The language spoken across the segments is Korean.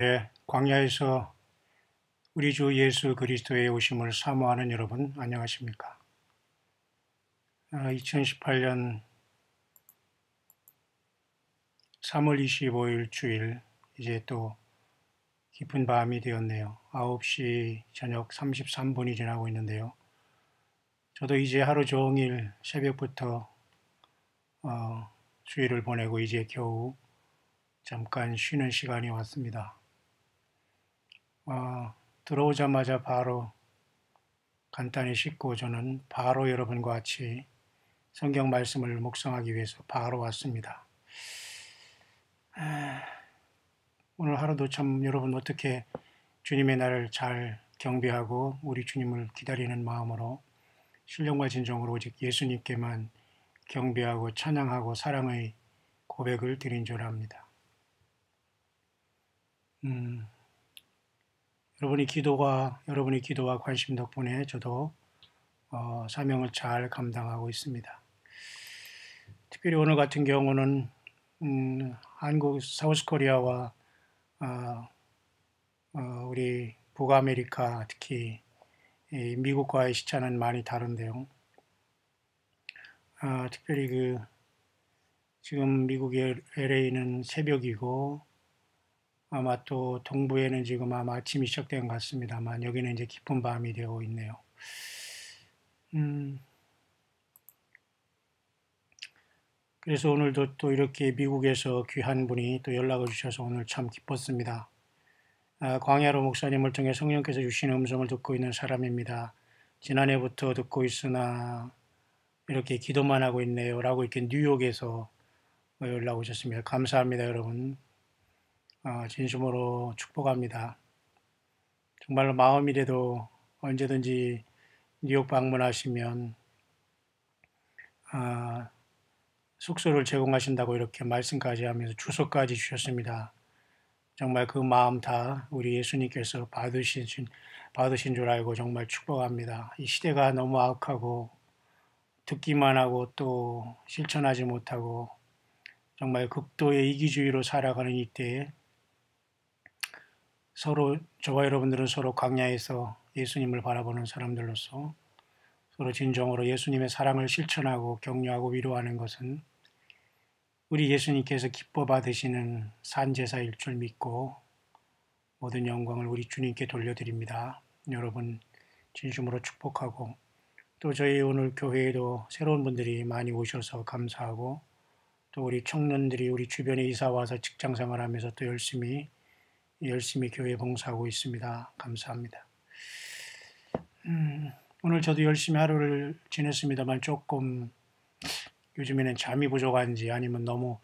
네, 광야에서 우리 주 예수 그리스도의 오심을 사모하는 여러분, 안녕하십니까? 2018년 3월 25일 주일, 이제 또 깊은 밤이 되었네요. 9시 저녁 33분이 지나고 있는데요. 저도 이제 하루 종일 새벽부터 주일을 보내고 이제 겨우 잠깐 쉬는 시간이 왔습니다. 들어오자마자 바로 간단히 씻고 저는 바로 여러분과 같이 성경 말씀을 묵상하기 위해서 바로 왔습니다. 오늘 하루도 참 여러분 어떻게 주님의 날을 잘 경배하고 우리 주님을 기다리는 마음으로 신령과 진정으로 오직 예수님께만 경배하고 찬양하고 사랑의 고백을 드린 줄 압니다. 여러분의 기도와 관심 덕분에 저도 사명을 잘 감당하고 있습니다. 특별히 오늘 같은 경우는 한국 사우스코리아와 우리 북아메리카 특히 미국과의 시차는 많이 다른데요. 특별히 지금 미국의 LA는 새벽이고 아마 또 동부에는 지금 아마 아침이 시작된 것 같습니다만 여기는 이제 깊은 밤이 되고 있네요. 그래서 오늘도 또 이렇게 미국에서 귀한 분이 또 연락을 주셔서 오늘 참 기뻤습니다. 광야로 목사님을 통해 성령께서 주시는 음성을 듣고 있는 사람입니다. 지난해부터 듣고 있으나 이렇게 기도만 하고 있네요. 라고 이렇게 뉴욕에서 연락 오셨습니다. 감사합니다, 여러분. 진심으로 축복합니다. 정말로 마음이라도 언제든지 뉴욕 방문하시면 숙소를 제공하신다고 이렇게 말씀까지 하면서 주소까지 주셨습니다. 정말 그 마음 다 우리 예수님께서 받으신 줄 알고 정말 축복합니다. 이 시대가 너무 악하고 듣기만 하고 또 실천하지 못하고 정말 극도의 이기주의로 살아가는 이때에 서로 저와 여러분들은 서로 광야에서 예수님을 바라보는 사람들로서 서로 진정으로 예수님의 사랑을 실천하고 격려하고 위로하는 것은 우리 예수님께서 기뻐 받으시는 산제사일 줄 믿고 모든 영광을 우리 주님께 돌려드립니다. 여러분 진심으로 축복하고 또 저희 오늘 교회에도 새로운 분들이 많이 오셔서 감사하고 또 우리 청년들이 우리 주변에 이사 와서 직장 생활하면서 또 열심히 교회 봉사하고 있습니다. 감사합니다. 오늘 저도 열심히 하루를 지냈습니다만 조금 요즘에는 잠이 부족한지 아니면 너무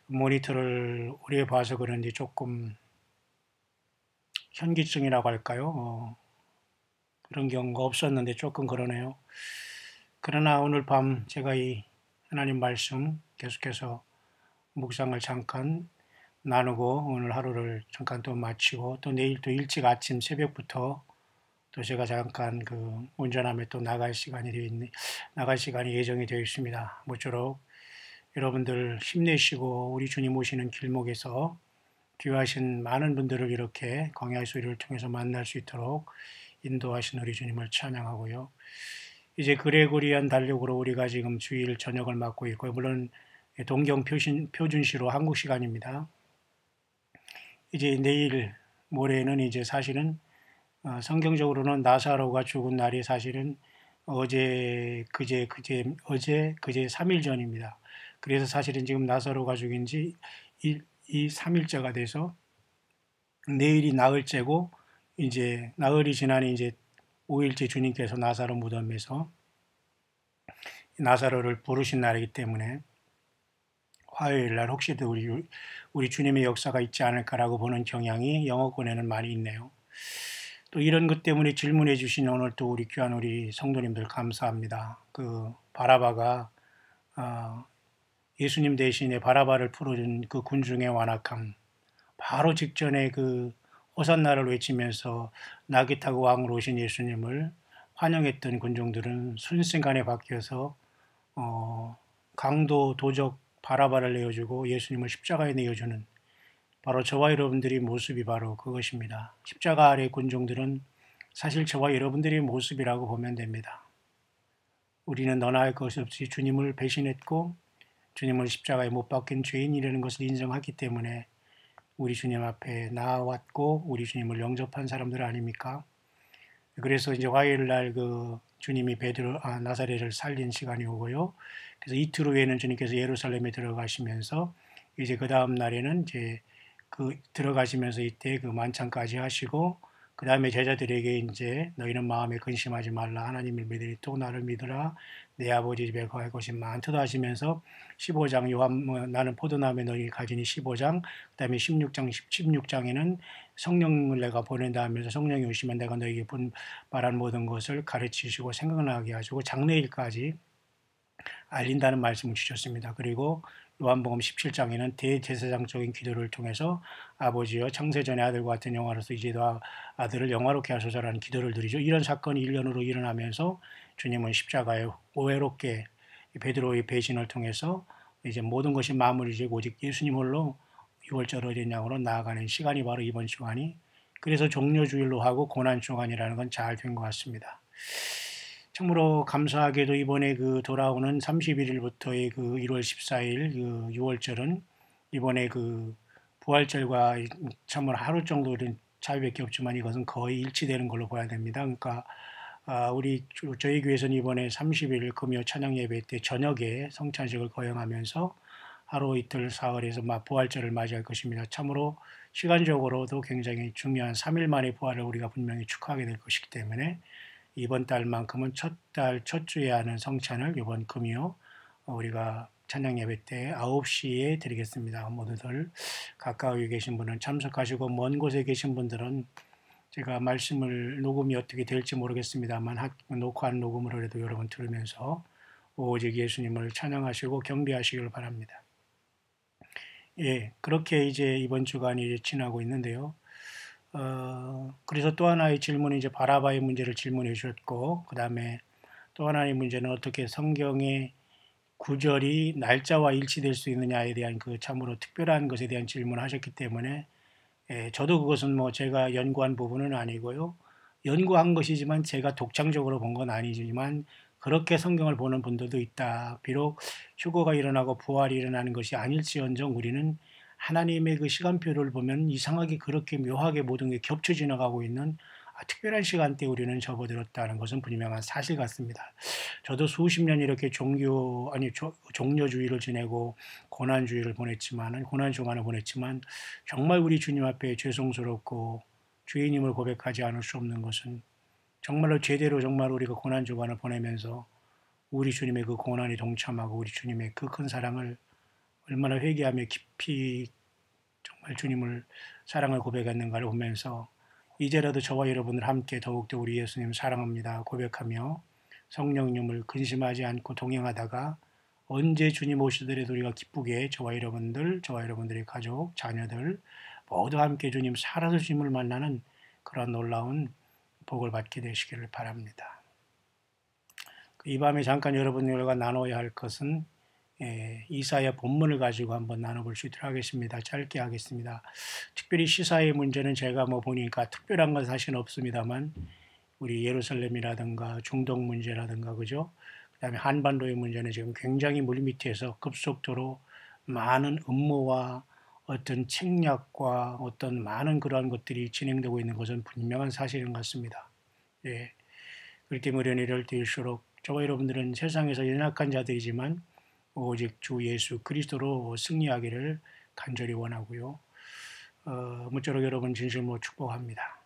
모니터를 오래 봐서 그런지 조금 현기증이라고 할까요? 그런 경우가 없었는데 조금 그러네요. 그러나 오늘 밤 제가 이 하나님 말씀 계속해서 묵상을 잠깐 나누고 오늘 하루를 잠깐 또 마치고 또 내일 또 일찍 아침 새벽부터 또 제가 잠깐 운전하며 또 나갈 시간이 예정이 되어 있습니다. 모쪼록 여러분들 힘내시고 우리 주님 오시는 길목에서 귀하신 많은 분들을 이렇게 광야의 소리를 통해서 만날 수 있도록 인도하신 우리 주님을 찬양하고요. 이제 그레고리안 달력으로 우리가 지금 주일 저녁을 맞고 있고요. 물론 동경 표준시로 한국 시간입니다. 이제 내일 모레는 이제 사실은 성경적으로는 나사로가 죽은 날이 사실은 어제 3일 전입니다. 그래서 사실은 지금 나사로가 죽인 지 이 3일째가 돼서 내일이 나흘째고 이제 나흘이 지나니 이제 5일째 주님께서 나사로 무덤에서 나사로를 부르신 날이기 때문에 화요일 날 혹시도 우리 주님의 역사가 있지 않을까라고 보는 경향이 영어권에는 많이 있네요. 또 이런 것 때문에 질문해 주신 오늘 또 우리 귀한 우리 성도님들 감사합니다. 바라바가 예수님 대신에 바라바를 풀어준 그 군중의 완악함, 바로 직전에 호산나를 외치면서 나귀 타고 왕으로 오신 예수님을 환영했던 군중들은 순식간에 바뀌어서 강도 도적 바라바를 내어주고 예수님을 십자가에 내어주는 바로 저와 여러분들의 모습이 바로 그것입니다. 십자가 아래 군종들은 사실 저와 여러분들의 모습이라고 보면 됩니다. 우리는 너나 할 것 없이 주님을 배신했고 주님을 십자가에 못 박힌 죄인이라는 것을 인정하기 때문에 우리 주님 앞에 나왔고 우리 주님을 영접한 사람들 아닙니까? 그래서 이제 화요일 날 그 주님이 나사렛을 살린 시간이 오고요. 그래서 이틀 후에는 주님께서 예루살렘에 들어가시면서 이제 그 다음 날에는 이제 그 들어가시면서 이때 그 만찬까지 하시고 그 다음에 제자들에게 이제 너희는 마음에 근심하지 말라 하나님을 믿으리 또 나를 믿으라 내 아버지 집에 거할 것이 많도다 하시면서 15장 나는 포도나무에 너희 가지니 15장 그다음에 16장에는 성령을 내가 보낸다 하면서 성령이 오시면 내가 너희에게 말한 모든 것을 가르치시고 생각나게 하시고 장래일까지 알린다는 말씀을 주셨습니다. 그리고 요한복음 17장에는 대제사장적인 기도를 통해서 아버지여 창세전의 아들과 같은 영화로서 이제도 아들을 영화롭게 하소서라는 기도를 드리죠. 이런 사건이 일련으로 일어나면서 주님은 십자가에 오해롭게 베드로의 배신을 통해서 이제 모든 것이 마무리되고 오직 예수님 홀로 6월절 어린 양으로 나아가는 시간이 바로 이번 주간이 그래서 종려주일로 하고 고난주간이라는 건 잘 된 것 같습니다. 참으로 감사하게도 이번에 그 돌아오는 31일부터의 그 1월 14일 그 6월절은 이번에 그 부활절과 참으로 하루 정도는 차이밖에 없지만 이것은 거의 일치되는 걸로 봐야 됩니다. 그러니까 저희 교회에서는 이번에 30일 금요 찬양 예배 때 저녁에 성찬식을 거행하면서 하루 이틀 사흘에서 부활절을 맞이할 것입니다. 참으로 시간적으로도 굉장히 중요한 3일 만의 부활을 우리가 분명히 축하하게 될 것이기 때문에 이번 달만큼은 첫 주에 하는 성찬을 이번 금요 우리가 찬양 예배 때 9시에 드리겠습니다. 모두들 가까이 계신 분은 참석하시고 먼 곳에 계신 분들은 제가 말씀을 녹음이 어떻게 될지 모르겠습니다만 녹화한 녹음으로 해도 여러분 들으면서 오직 예수님을 찬양하시고 경배하시길 바랍니다. 예, 그렇게 이제 이번 주간이 지나고 있는데요. 그래서 또 하나의 질문이 이제 바라바의 문제를 질문해 주셨고, 그 다음에 또 하나의 문제는 어떻게 성경의 구절이 날짜와 일치될 수 있느냐에 대한 그 참으로 특별한 것에 대한 질문을 하셨기 때문에, 저도 그것은 뭐 제가 연구한 부분은 아니고요. 연구한 것이지만 제가 독창적으로 본 건 아니지만 그렇게 성경을 보는 분들도 있다. 비록 휴거가 일어나고 부활이 일어나는 것이 아닐지언정 우리는 하나님의 그 시간표를 보면 이상하게 그렇게 묘하게 모든 게 겹쳐 지나가고 있는 특별한 시간대에 우리는 접어들었다는 것은 분명한 사실 같습니다. 저도 수십 년 이렇게 종려주의를 지내고 고난주간을 보냈지만 정말 우리 주님 앞에 죄송스럽고 주인님을 고백하지 않을 수 없는 것은 정말로 제대로 정말 우리가 고난주간을 보내면서 우리 주님의 그 고난에 동참하고 우리 주님의 그 큰 사랑을 얼마나 회개하며 깊이 정말 주님을 사랑을 고백했는가를 보면서 이제라도 저와 여러분들 함께 더욱더 우리 예수님 사랑합니다 고백하며 성령님을 근심하지 않고 동행하다가 언제 주님 오시더라도 우리가 기쁘게 저와 여러분들의 가족, 자녀들 모두 함께 주님 살아서 주님을 만나는 그런 놀라운 복을 받게 되시기를 바랍니다. 이 밤에 잠깐 여러분들과 나눠야 할 것은 이사야 본문을 가지고 한번 나눠볼 수 있도록 하겠습니다. 짧게 하겠습니다. 특별히 시사의 문제는 제가 보니까 특별한 건 사실 없습니다만 우리 예루살렘이라든가 중동 문제라든가 그죠? 그다음에 한반도의 문제는 지금 굉장히 물밑에서 급속도로 많은 음모와 어떤 책략과 어떤 많은 그러한 것들이 진행되고 있는 것은 분명한 사실인 것 같습니다. 예. 그렇기 때문에 이럴 때일수록 저와 여러분들은 세상에서 연약한 자들이지만 오직 주 예수 그리스도로 승리하기를 간절히 원하고요. 무쪼록 여러분 진심으로 축복합니다.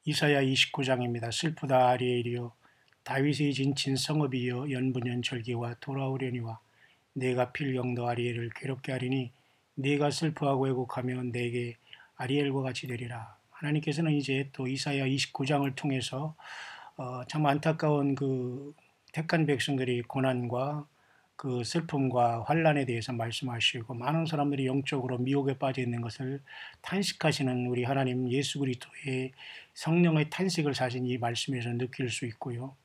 이사야 29장입니다. 슬프다 아리엘이여 다윗의 진친 성읍이여 연분연절기와 돌아오려니와 내가 필경도 아리엘을 괴롭게 하리니 내가 슬퍼하고 애곡하며 내게 아리엘과 같이 되리라. 하나님께서는 이제 또 이사야 29장을 통해서 참 안타까운 그 택한 백성들이 고난과 그 슬픔과 환란에 대해서 말씀하시고 많은 사람들이 영적으로 미혹에 빠져 있는 것을 탄식하시는 우리 하나님 예수 그리스도의 성령의 탄식을 사실 이 말씀에서 느낄 수 있고요.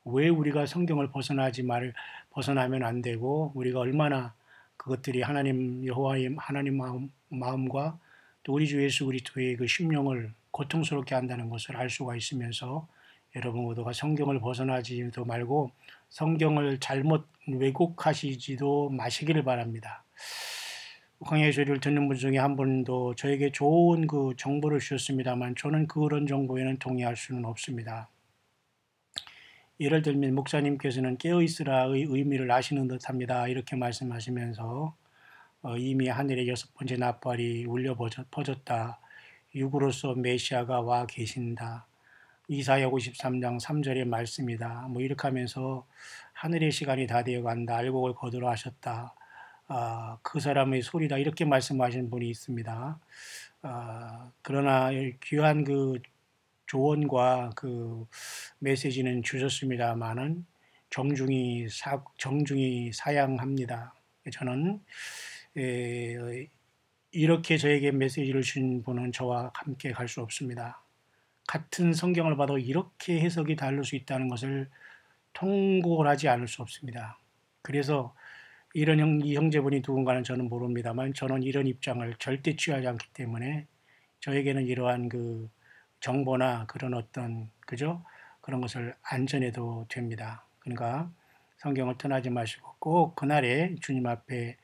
왜 우리가 성경을 벗어나면 안 되고 우리가 얼마나 그것들이 하나님 여호와의 하나님 마음과 또 우리 주 예수 그리스도의 그 심령을 고통스럽게 한다는 것을 알 수가 있으면서 여러분 모두가 성경을 벗어나지도 말고 성경을 잘못 왜곡하시지도 마시기를 바랍니다. 광야의 소리를 듣는 분 중에 한 분도 저에게 좋은 그 정보를 주셨습니다만 저는 그런 정보에는 동의할 수는 없습니다. 예를 들면 목사님께서는 깨어있으라의 의미를 아시는 듯합니다. 이렇게 말씀하시면서 이미 하늘의 6번째 나팔이 울려 퍼졌다. 육으로서 메시아가 와 계신다. 이사야 53장 3절의 말씀이다. 뭐 이렇게 하면서 하늘의 시간이 다 되어간다. 알곡을 거두러 하셨다. 그 사람의 소리다. 이렇게 말씀하신 분이 있습니다. 그러나 귀한 그 조언과 그 메시지는 주셨습니다만은 정중히 사양합니다. 저는 이렇게 저에게 메시지를 주신 분은 저와 함께 갈 수 없습니다. 같은 성경을 봐도 이렇게 해석이 다를 수 있다는 것을 통곡을 하지 않을 수 없습니다. 그래서 이런 이 형제분이 누군가는 저는 모릅니다만 저는 이런 입장을 절대 취하지 않기 때문에 저에게는 이러한 그 정보나 그런 어떤 그죠? 그런 것을 안 전해도 됩니다. 그러니까 성경을 떠나지 마시고 꼭 그날에 주님 앞에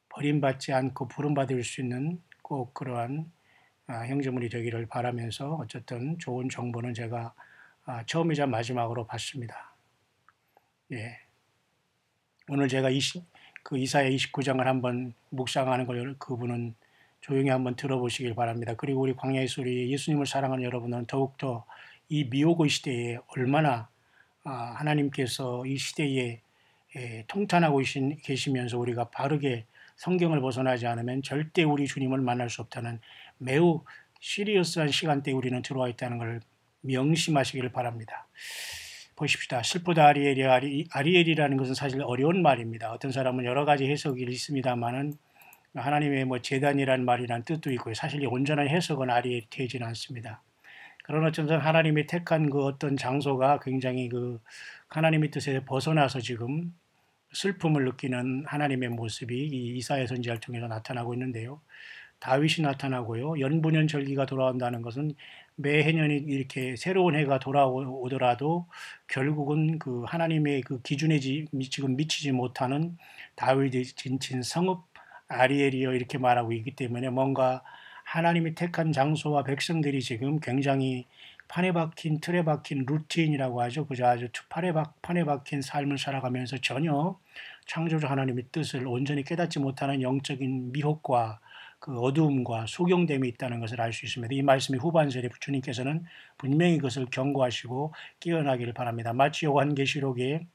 버림받지 않고 부름받을 수 있는 꼭 그러한 형제물이 되기를 바라면서 어쨌든 좋은 정보는 제가 처음이자 마지막으로 받습니다. 예. 오늘 제가 그 이사야 29장을 한번 묵상하는 걸 그분은 조용히 한번 들어보시길 바랍니다. 그리고 우리 광야의 소리 예수님을 사랑하는 여러분은 더욱더 이 미혹의 시대에 얼마나 하나님께서 이 시대에 통탄하고 계시면서 우리가 바르게 성경을 벗어나지 않으면 절대 우리 주님을 만날 수 없다는 매우 시리어스한 시간대에 우리는 들어와 있다는 걸 명심하시길 바랍니다. 보십시다. 슬프다 아리엘이라는 것은 사실 어려운 말입니다. 어떤 사람은 여러 가지 해석이 있습니다만은 하나님의 뭐 재단이란 말이란 뜻도 있고요. 사실 온전한 해석은 아리엘이 되지는 않습니다. 그러나 어쩌면 하나님이 택한 그 어떤 장소가 굉장히 그 하나님의 뜻에 벗어나서 지금 슬픔을 느끼는 하나님의 모습이 이 이사야 선지자를 통해서 나타나고 있는데요. 다윗이 나타나고요. 연분연 절기가 돌아온다는 것은 매해년이 이렇게 새로운 해가 돌아오더라도 결국은 그 하나님의 그 기준에 지금 미치지 못하는 다윗이 진친 성읍 아리엘이여 이렇게 말하고 있기 때문에 뭔가 하나님이 택한 장소와 백성들이 지금 굉장히 판에 박힌 틀에 박힌 루틴이라고 하죠. 그저 아주 판에 박힌 삶을 살아가면서 전혀 창조주 하나님의 뜻을 온전히 깨닫지 못하는 영적인 미혹과 그 어두움과 소경됨이 있다는 것을 알 수 있습니다. 이 말씀이 후반절에 주님께서는 분명히 그것을 경고하시고 깨어나기를 바랍니다. 마치 요한계시록에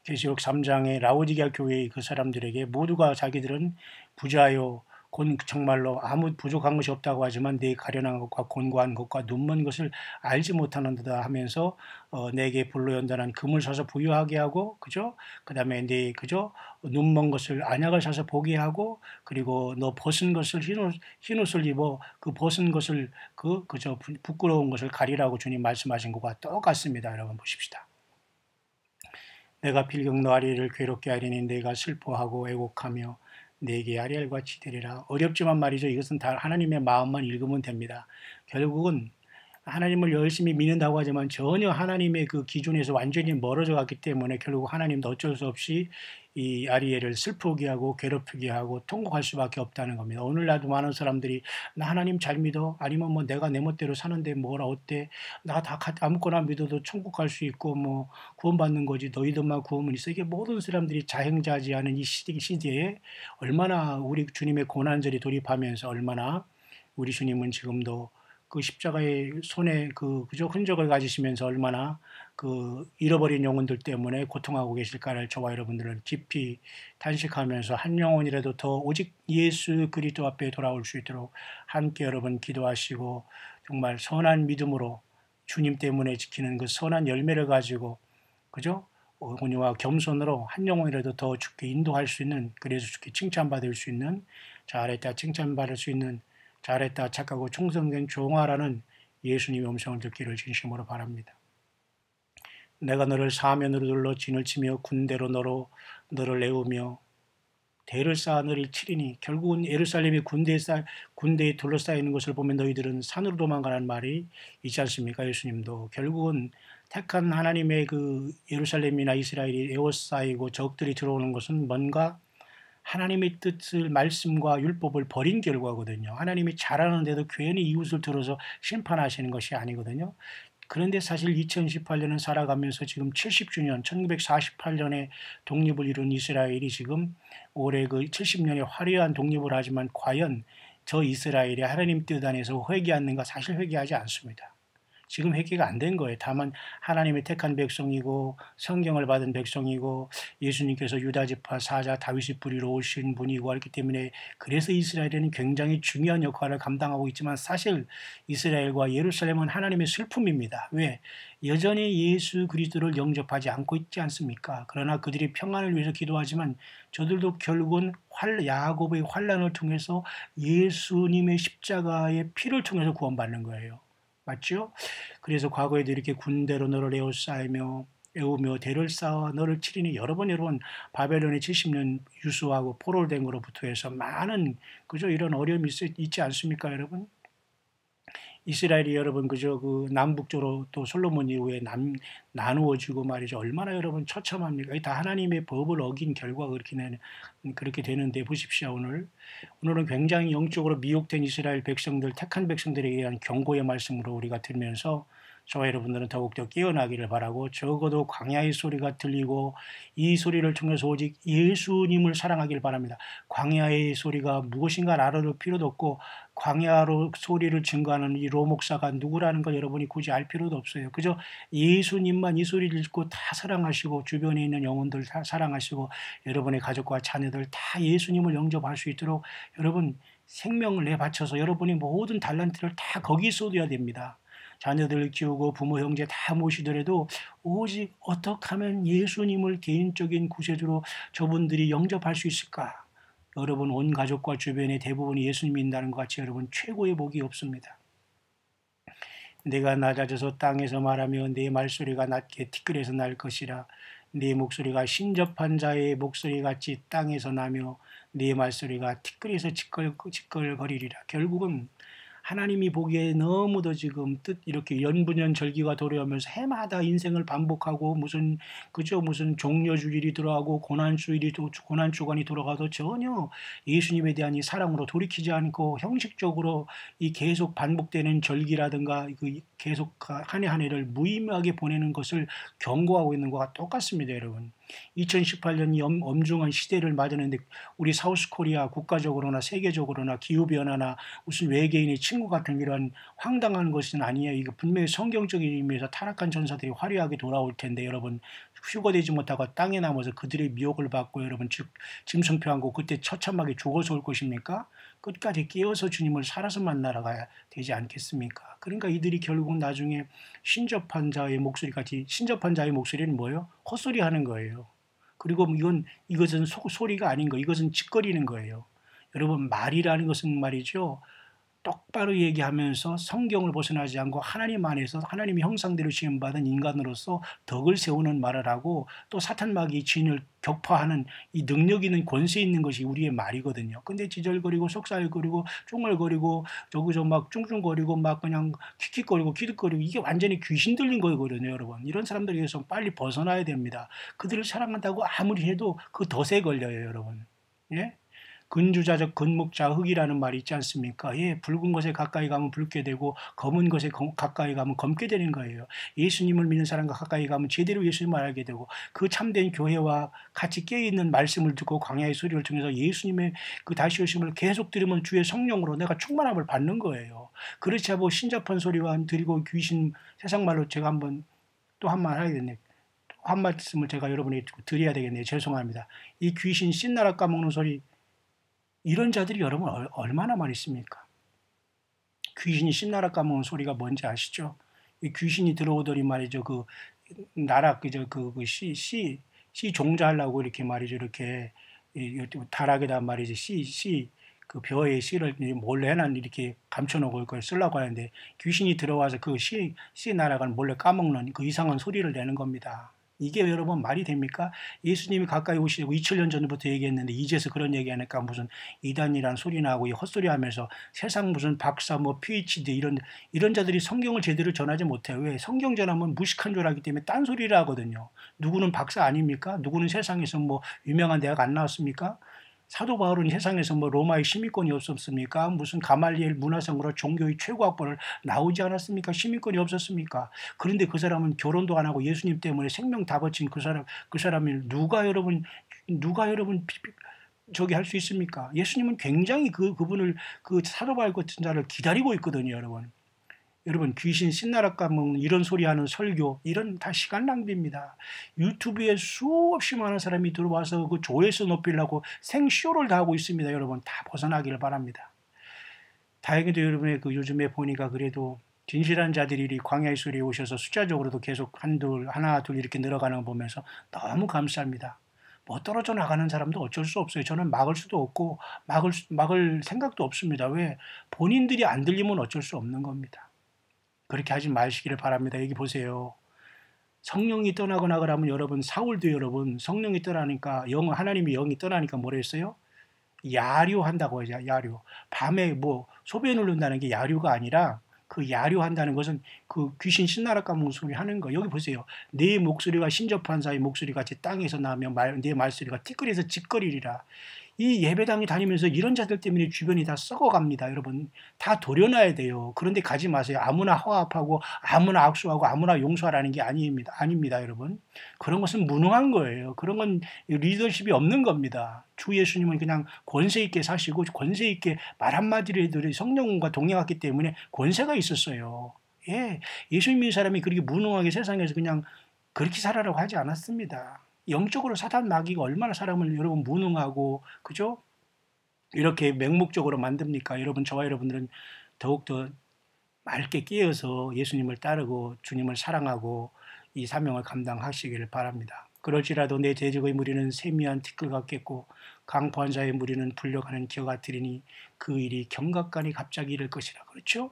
계시록 3장의 라오디게아 교회의 그 사람들에게 모두가 자기들은 부자요 정말로 아무 부족한 것이 없다고 하지만 내 가련한 것과 곤고한 것과 눈먼 것을 알지 못하는도다 하면서 내게 불로 연단한 금을 사서 부유하게 하고 그죠? 그다음에 내 그죠? 눈먼 것을 안약을 사서 보게 하고 그리고 너 벗은 것을 흰옷을 입어 그 벗은 것을 그저 부끄러운 것을 가리라고 주님 말씀하신 것과 똑같습니다. 여러분 보십시다. 내가 필경 너 아리엘을 괴롭게 하리니 내가 슬퍼하고 애곡하며 내게 아리엘 같이 되리라. 어렵지만 말이죠. 이것은 다 하나님의 마음만 읽으면 됩니다. 결국은 하나님을 열심히 믿는다고 하지만 전혀 하나님의 그 기준에서 완전히 멀어져 갔기 때문에 결국 하나님도 어쩔 수 없이 이 아리엘을 슬프게 하고 괴롭히게 하고 통곡할 수밖에 없다는 겁니다. 오늘날도 많은 사람들이 나 하나님 잘 믿어 아니면 뭐 내가 내 멋대로 사는데 뭐라 어때 나 다 아무거나 믿어도 천국 갈 수 있고 뭐 구원받는 거지 너희들만 구원은 있어. 이게 모든 사람들이 자행자지하는 이 시대에 얼마나 우리 주님의 고난절이 돌입하면서 얼마나 우리 주님은 지금도 그 십자가의 손에 그저 흔적을 가지시면서 얼마나 그 잃어버린 영혼들 때문에 고통하고 계실까를 저와 여러분들은 깊이 탄식하면서 한 영혼이라도 더 오직 예수 그리스도 앞에 돌아올 수 있도록 함께 여러분 기도하시고 정말 선한 믿음으로 주님 때문에 지키는 그 선한 열매를 가지고 그죠? 온유와 겸손으로 한 영혼이라도 더 주께 인도할 수 있는 그래서 주께 칭찬받을 수 있는 잘했다 칭찬받을 수 있는 잘했다 착하고 충성된 종아라는 예수님의 음성을 듣기를 진심으로 바랍니다. 내가 너를 사면으로 둘러 진을 치며 군대로 너를 내우며 대를 쌓아 너를 치리니. 결국은 예루살렘이 군대에 둘러싸이는 것을 보면 너희들은 산으로 도망가라는 말이 있지 않습니까? 예수님도 결국은 택한 하나님의 그 예루살렘이나 이스라엘이 에워싸이고 적들이 들어오는 것은 뭔가 하나님의 뜻을 말씀과 율법을 버린 결과거든요. 하나님이 잘하는데도 괜히 이웃을 들어서 심판하시는 것이 아니거든요. 그런데 사실 2018년은 살아가면서 지금 70주년, 1948년에 독립을 이룬 이스라엘이 지금 올해 그 70년에 화려한 독립을 하지만 과연 저 이스라엘이 하나님 뜻 안에서 회개하는가? 사실 회개하지 않습니다. 지금 회개가 안 된 거예요. 다만 하나님의 택한 백성이고 성경을 받은 백성이고 예수님께서 유다 지파 사자 다윗의 뿌리로 오신 분이고 그렇기 때문에 그래서 이스라엘에는 굉장히 중요한 역할을 감당하고 있지만 사실 이스라엘과 예루살렘은 하나님의 슬픔입니다. 왜? 여전히 예수 그리스도를 영접하지 않고 있지 않습니까? 그러나 그들이 평안을 위해서 기도하지만 저들도 결국은 야곱의 환난을 통해서 예수님의 십자가의 피를 통해서 구원받는 거예요. 맞죠? 그래서 과거에도 이렇게 군대로 너를 에우며 대를 쌓아 너를 치리니 여러 번 바벨론의 70년 유수하고 포로된 거로부터 해서 많은 그죠 이런 어려움이 있지 않습니까 여러분? 이스라엘이 여러분 그저 그 남북적으로 또 솔로몬 이후에 나누어지고 말이죠. 얼마나 여러분 처참합니까? 다 하나님의 법을 어긴 결과가 그렇게 되는데 보십시오. 오늘은 굉장히 영적으로 미혹된 이스라엘 백성들, 택한 백성들에 대한 경고의 말씀으로 우리가 들으면서 저와 여러분들은 더욱더 깨어나기를 바라고 적어도 광야의 소리가 들리고 이 소리를 통해서 오직 예수님을 사랑하길 바랍니다. 광야의 소리가 무엇인가 알아둘 필요도 없고 광야로 소리를 증거하는 이 로목사가 누구라는 걸 여러분이 굳이 알 필요도 없어요. 그저 예수님만 이 소리를 듣고 다 사랑하시고 주변에 있는 영혼들 다 사랑하시고 여러분의 가족과 자녀들 다 예수님을 영접할 수 있도록 여러분 생명을 내바쳐서 여러분이 모든 달란트를 다 거기에 쏟아야 됩니다. 자녀들을 키우고 부모 형제 다 모시더라도 오직 어떻게 하면 예수님을 개인적인 구세주로 저분들이 영접할 수 있을까? 여러분 온 가족과 주변의 대부분이 예수님 믿는다는 것 같이 여러분 최고의 복이 없습니다. 내가 낮아져서 땅에서 말하며 내 말소리가 낮게 티끌에서 날 것이라. 내 목소리가 신접한 자의 목소리같이 땅에서 나며 내 말소리가 티끌에서 지껄거리리라. 결국은 하나님이 보기에 너무도 지금 이렇게 연분연 절기가 도래하면서 해마다 인생을 반복하고 무슨 종려주일이 들어가고 고난 주간이 돌아가도 전혀 예수님에 대한 이 사랑으로 돌이키지 않고 형식적으로 이 계속 반복되는 절기라든가 그 계속 한 해 한 해를 무의미하게 보내는 것을 경고하고 있는 것과 똑같습니다, 여러분. 2018년 이 엄중한 시대를 맞았는데 우리 사우스코리아 국가적으로나 세계적으로나 기후변화나 무슨 외계인의 친구 같은 이런 황당한 것은 아니에요. 이거 분명히 성경적인 의미에서 타락한 전사들이 화려하게 돌아올 텐데 여러분 휴거되지 못하고 땅에 남아서 그들의 미혹을 받고 여러분 짐승표하고 그때 처참하게 죽어서 올 것입니까? 끝까지 깨어서 주님을 살아서 만나러 가야 되지 않겠습니까? 그러니까 이들이 결국 나중에 신접한 자의 목소리는 뭐예요? 헛소리 하는 거예요. 그리고 이것은 소리가 아닌 거, 이것은 짓거리는 거예요. 여러분 말이라는 것은 말이죠. 똑바로 얘기하면서 성경을 벗어나지 않고 하나님 안에서 하나님의 형상대로 지음받은 인간으로서 덕을 세우는 말을 하고 또 사탄마귀의 진을 격파하는 이 능력 있는 권세 있는 것이 우리의 말이거든요. 근데 지절거리고 속살거리고 쫑얼거리고 저기서 막 쭝쭝거리고 막 그냥 킥킥거리고 기득거리고 이게 완전히 귀신 들린 거거든요, 여러분. 이런 사람들에게서 빨리 벗어나야 됩니다. 그들을 사랑한다고 아무리 해도 그 덫에 걸려요, 여러분. 예? 근주자적 근목자 흑이라는 말이 있지 않습니까? 예, 붉은 것에 가까이 가면 붉게 되고 검은 것에 가까이 가면 검게 되는 거예요. 예수님을 믿는 사람과 가까이 가면 제대로 예수님을 알게 되고 그 참된 교회와 같이 깨어있는 말씀을 듣고 광야의 소리를 통해서 예수님의 그 다시 오심을 계속 들으면 주의 성령으로 내가 충만함을 받는 거예요. 그렇지 않고 신접한 소리와 드리고 귀신 세상 말로 제가 한번 또 한 말 하겠네. 한 말씀을 제가 여러분에게 드려야 되겠네요. 죄송합니다. 이 귀신 신나라 까먹는 소리 이런 자들이 여러분 얼마나 많이 있습니까? 귀신이 신나라 까먹는 소리가 뭔지 아시죠? 이 귀신이 들어오더니 말이죠. 그 나락 시 종자하려고 이렇게 말이죠. 이렇게 다락에다 말이죠. 그 벼의 씨를 몰래 난 이렇게 감춰놓고 그걸 쓰려고 하는데 귀신이 들어와서 그 씨 날아가는 몰래 까먹는 그 이상한 소리를 내는 겁니다. 이게 여러분 말이 됩니까? 예수님이 가까이 오시고 2000년 전부터 얘기했는데 이제서 그런 얘기하니까 무슨 이단이란 소리 나고 헛소리 하면서 세상 무슨 박사 뭐 PhD 이런 자들이 성경을 제대로 전하지 못해요. 왜? 성경 전하면 무식한 줄 알기 때문에 딴소리를 하거든요. 누구는 박사 아닙니까? 누구는 세상에서 뭐 유명한 대학 안 나왔습니까? 사도 바울은 세상에서 뭐 로마의 시민권이 없었습니까? 무슨 가말리엘 문화성으로 종교의 최고학벌을 나오지 않았습니까? 시민권이 없었습니까? 그런데 그 사람은 결혼도 안 하고 예수님 때문에 생명 다 바친 그 사람을 누가 여러분 저기 할 수 있습니까? 예수님은 굉장히 그분을 그 사도 바울 같은 자를 기다리고 있거든요, 여러분. 여러분 귀신 신나라 까먹는 이런 소리 하는 설교 이런 다 시간 낭비입니다. 유튜브에 수없이 많은 사람이 들어와서 그 조회수 높이려고 생쇼를 다 하고 있습니다. 여러분 다 벗어나기를 바랍니다. 다행히도 여러분의 그 요즘에 보니까 그래도 진실한 자들이 광야의 소리에 오셔서 숫자적으로도 계속 하나 둘 이렇게 늘어가는 거 보면서 너무 감사합니다. 뭐 떨어져 나가는 사람도 어쩔 수 없어요. 저는 막을 수도 없고 막을 생각도 없습니다. 왜? 본인들이 안 들리면 어쩔 수 없는 겁니다. 그렇게 하지 마시기를 바랍니다. 여기 보세요. 성령이 떠나거나 그러면 여러분 사울도 여러분 성령이 떠나니까 하나님의 영이 떠나니까 뭐라 했어요? 야류한다고 하죠. 야류. 밤에 뭐 소변 흐른다는 게 야류가 아니라 그 야류한다는 것은 그 귀신 신나라 까먹는 소리 하는 거. 여기 보세요. 내 목소리가 신접한 자의 목소리 같이 땅에서 나면 내 말소리가 티끌에서 짓거리리라. 이 예배당에 다니면서 이런 자들 때문에 주변이 다 썩어갑니다. 여러분 다 도려놔야 돼요. 그런데 가지 마세요. 아무나 화합하고 아무나 악수하고 아무나 용서하라는 게 아닙니다. 여러분 그런 것은 무능한 거예요. 그런 건 리더십이 없는 겁니다. 주 예수님은 그냥 권세 있게 사시고 권세 있게 말 한마디를 해도 성령과 동행했기 때문에 권세가 있었어요. 예, 예수님 믿는 사람이 그렇게 무능하게 세상에서 그냥 그렇게 살아라고 하지 않았습니다. 영적으로 사단 마귀가 얼마나 사람을 여러분 무능하고 그죠? 이렇게 맹목적으로 만듭니까? 여러분 저와 여러분들은 더욱더 맑게 깨어서 예수님을 따르고 주님을 사랑하고 이 사명을 감당하시기를 바랍니다. 그럴지라도 내 대적의 무리는 세미한 티끌 같겠고 강포한 자의 무리는 불려가는 기어 같으리니 그 일이 경각간이 갑자기 이를 것이라. 그렇죠?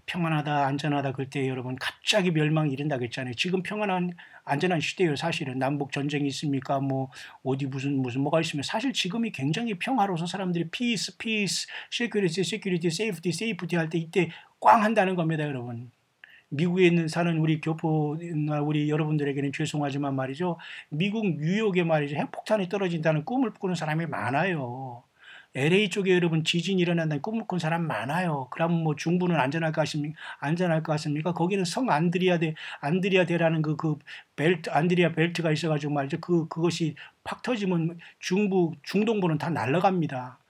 평안하다 안전하다 그때 여러분 갑자기 멸망이 이른다고 했잖아요. 지금 평안한 안전한 시대예요. 사실은 남북 전쟁이 있습니까? 뭐 어디 무슨 뭐가 있으면 사실 지금이 굉장히 평화로워서 사람들이 peace, security, safety 할 때 이때 꽝 한다는 겁니다, 여러분. 미국에 있는 사는 우리 교포나 우리 여러분들에게는 죄송하지만 말이죠. 미국 뉴욕에 말이죠. 핵폭탄이 떨어진다는 꿈을 꾸는 사람이 많아요. LA 쪽에 여러분 지진이 일어난다는 꿈을 꾼 사람 많아요. 그러면 뭐 중부는 안전할 것 같습니까? 거기는 성 안드리아대라는 그 벨트, 안드리아 벨트가 있어가지고 말이죠. 그것이 팍 터지면 중동부는 다 날아갑니다.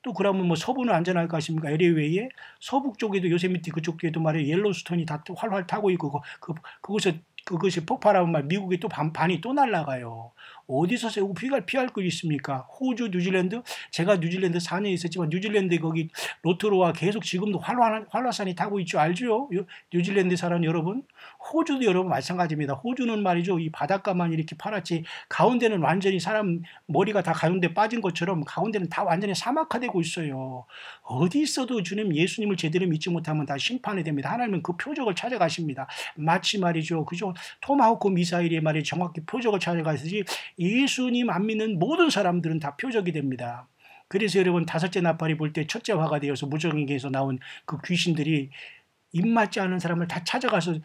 또 그러면 뭐 서부는 안전할 것 같습니까? LA 외에 서북 쪽에도 요세미티 그쪽에도 말이에요. 옐로스톤이 다 활활 타고 있고 그것이 폭발하면 말 미국이 또 반이 또 날아가요. 어디서 피할 거 있습니까? 호주, 뉴질랜드? 제가 뉴질랜드 4년 있었지만 뉴질랜드 거기 로토로와 계속 지금도 활화산이 타고 있죠. 알죠? 뉴질랜드 사는 여러분? 호주도 여러분 마찬가지입니다. 호주는 말이죠. 이 바닷가만 이렇게 파랗지 가운데는 완전히 사람 머리가 다 가운데 빠진 것처럼 가운데는 다 완전히 사막화되고 있어요. 어디 있어도 주님 예수님을 제대로 믿지 못하면 다 심판이 됩니다. 하나님은 그 표적을 찾아가십니다. 마치 말이죠. 그죠? 토마호크 미사일이 말이 정확히 표적을 찾아가듯이 예수님 안 믿는 모든 사람들은 다 표적이 됩니다. 그래서 여러분 다섯째 나팔이 불 때 첫째 화가 되어서 무정에게서 나온 그 귀신들이 입맞지 않은 사람을 다 찾아가서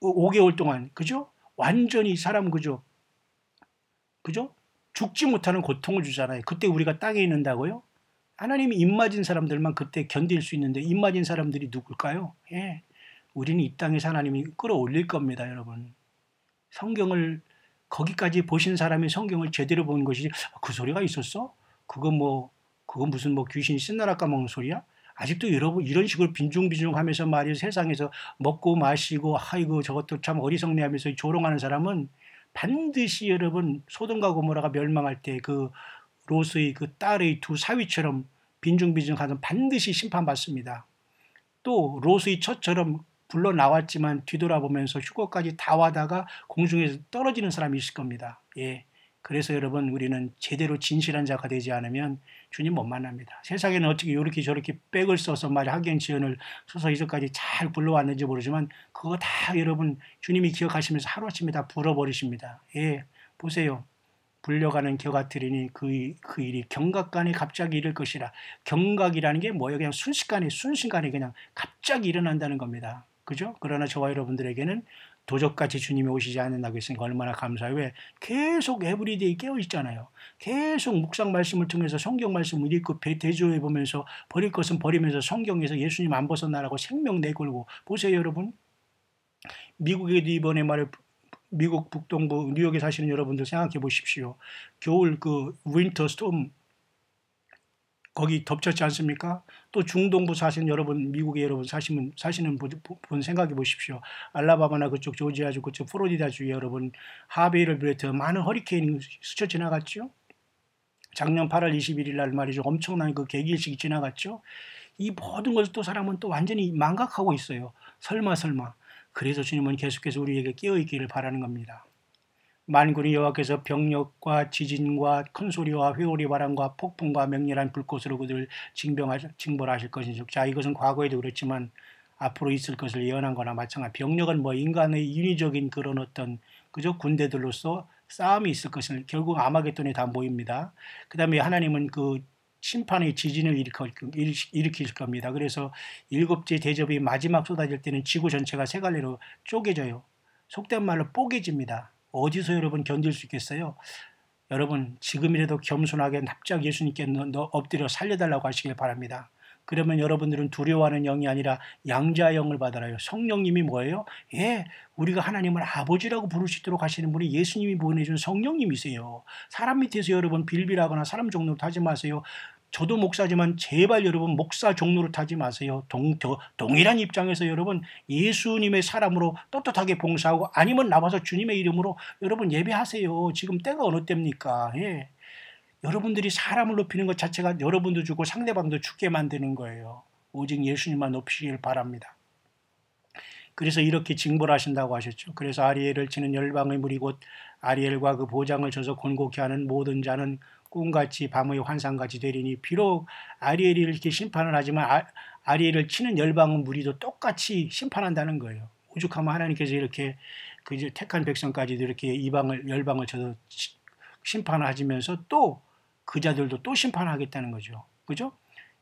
5개월 동안 그죠? 완전히 사람 그죠? 죽지 못하는 고통을 주잖아요. 그때 우리가 땅에 있는다고요? 하나님이 입맞은 사람들만 그때 견딜 수 있는데 입맞은 사람들이 누굴까요? 예. 우리는 이 땅에서 하나님이 끌어올릴 겁니다, 여러분. 성경을 거기까지 보신 사람이 성경을 제대로 본 것이지 그 소리가 있었어? 그거 무슨 귀신 신나라 까먹는 소리야? 아직도 여러분 이런 식으로 빈중빈중하면서 말이에요. 세상에서 먹고 마시고 아이고 저것도 참 어리석네하면서 조롱하는 사람은 반드시 여러분 소돔과 고모라가 멸망할 때 그 롯의 그 딸의 두 사위처럼 빈중빈중하던 반드시 심판받습니다. 또 롯의 처처럼 불러 나왔지만 뒤돌아보면서 휴거까지 다 와다가 공중에서 떨어지는 사람이 있을 겁니다. 예, 그래서 여러분 우리는 제대로 진실한 자가 되지 않으면 주님 못 만납니다. 세상에는 어떻게 이렇게 저렇게 백을 써서 학연 지연을 써서 이제까지 잘 굴러왔는지 모르지만 그거 다 여러분 주님이 기억하시면서 하루아침에 다 불어버리십니다. 예, 보세요. 불려가는 겨같으리니 그 일이 경각간에 갑자기 이를 것이라. 경각이라는 게 뭐예요? 그냥 순식간에 그냥 갑자기 일어난다는 겁니다. 그죠? 그러나 저와 여러분들에게는 도적같이 주님이 오시지 않는다고 했으니까 얼마나 감사해요. 왜? 계속 에브리데이 깨어있잖아요. 계속 묵상 말씀을 통해서 성경 말씀을 읽고 대조해 보면서 버릴 것은 버리면서 성경에서 예수님 안 벗어나라고 생명 내걸고. 보세요 여러분. 미국에도 이번에 미국 북동부 뉴욕에 사시는 여러분들 생각해 보십시오. 겨울 그 윈터 스톰 거기 덮쳤지 않습니까? 또 중동부 사시는 여러분, 미국에 여러분 사시는 분 생각해 보십시오. 알라바마나 그쪽 조지아주 그쪽 플로리다주에 여러분 하베이를 비롯해 많은 허리케인이 스쳐 지나갔죠. 작년 8월 21일 날 말이죠. 엄청난 그 개기일식이 지나갔죠. 이 모든 것을 또 사람은 또 완전히 망각하고 있어요. 설마. 그래서 주님은 계속해서 우리에게 깨어있기를 바라는 겁니다. 만군의 여호와께서 병력과 지진과 큰 소리와 회오리 바람과 폭풍과 맹렬한 불꽃으로 그들을 징벌하실 것인즉. 자, 이것은 과거에도 그렇지만 앞으로 있을 것을 예언한 거나 마찬가지. 병력은 인간의 인위적인 그런 어떤 그저 군대들로서 싸움이 있을 것을 결국 아마겟돈에 다 모입니다. 그 다음에 하나님은 그 심판의 지진을 일으킬 겁니다. 그래서 일곱째 대접이 마지막 쏟아질 때는 지구 전체가 세 갈래로 쪼개져요. 속된 말로 뽀개집니다. 어디서 여러분 견딜 수 있겠어요? 여러분 지금이라도 겸손하게 납작 예수님께 엎드려 살려달라고 하시길 바랍니다. 그러면 여러분들은 두려워하는 영이 아니라 양자의 영을 받아라요. 성령님이 뭐예요? 예, 우리가 하나님을 아버지라고 부를 수 있도록 하시는 분이 예수님이 보내준 성령님이세요. 사람 밑에서 여러분 빌빌하거나 사람 종로로 타지 마세요. 저도 목사지만 제발 여러분 목사 종로로 타지 마세요. 동일한 입장에서 여러분 예수님의 사람으로 떳떳하게 봉사하고 아니면 나와서 주님의 이름으로 여러분 예배하세요. 지금 때가 어느 때입니까? 예. 여러분들이 사람을 높이는 것 자체가 여러분도 주고 상대방도 죽게 만드는 거예요. 오직 예수님만 높이시길 바랍니다. 그래서 이렇게 징벌하신다고 하셨죠. 그래서 아리엘을 치는 열방의 무리 곧 아리엘과 그 보장을 쳐서 곤곡히 하는 모든 자는 꿈같이 밤의 환상같이 되리니. 비록 아리엘이 이렇게 심판을 하지만 아리엘을 치는 열방의 무리도 똑같이 심판한다는 거예요. 오죽하면 하나님께서 이렇게 그 이제 택한 백성까지도 이렇게 열방을 쳐서 심판을 하시면서 또 그 자들도 또 심판하겠다는 거죠. 그죠?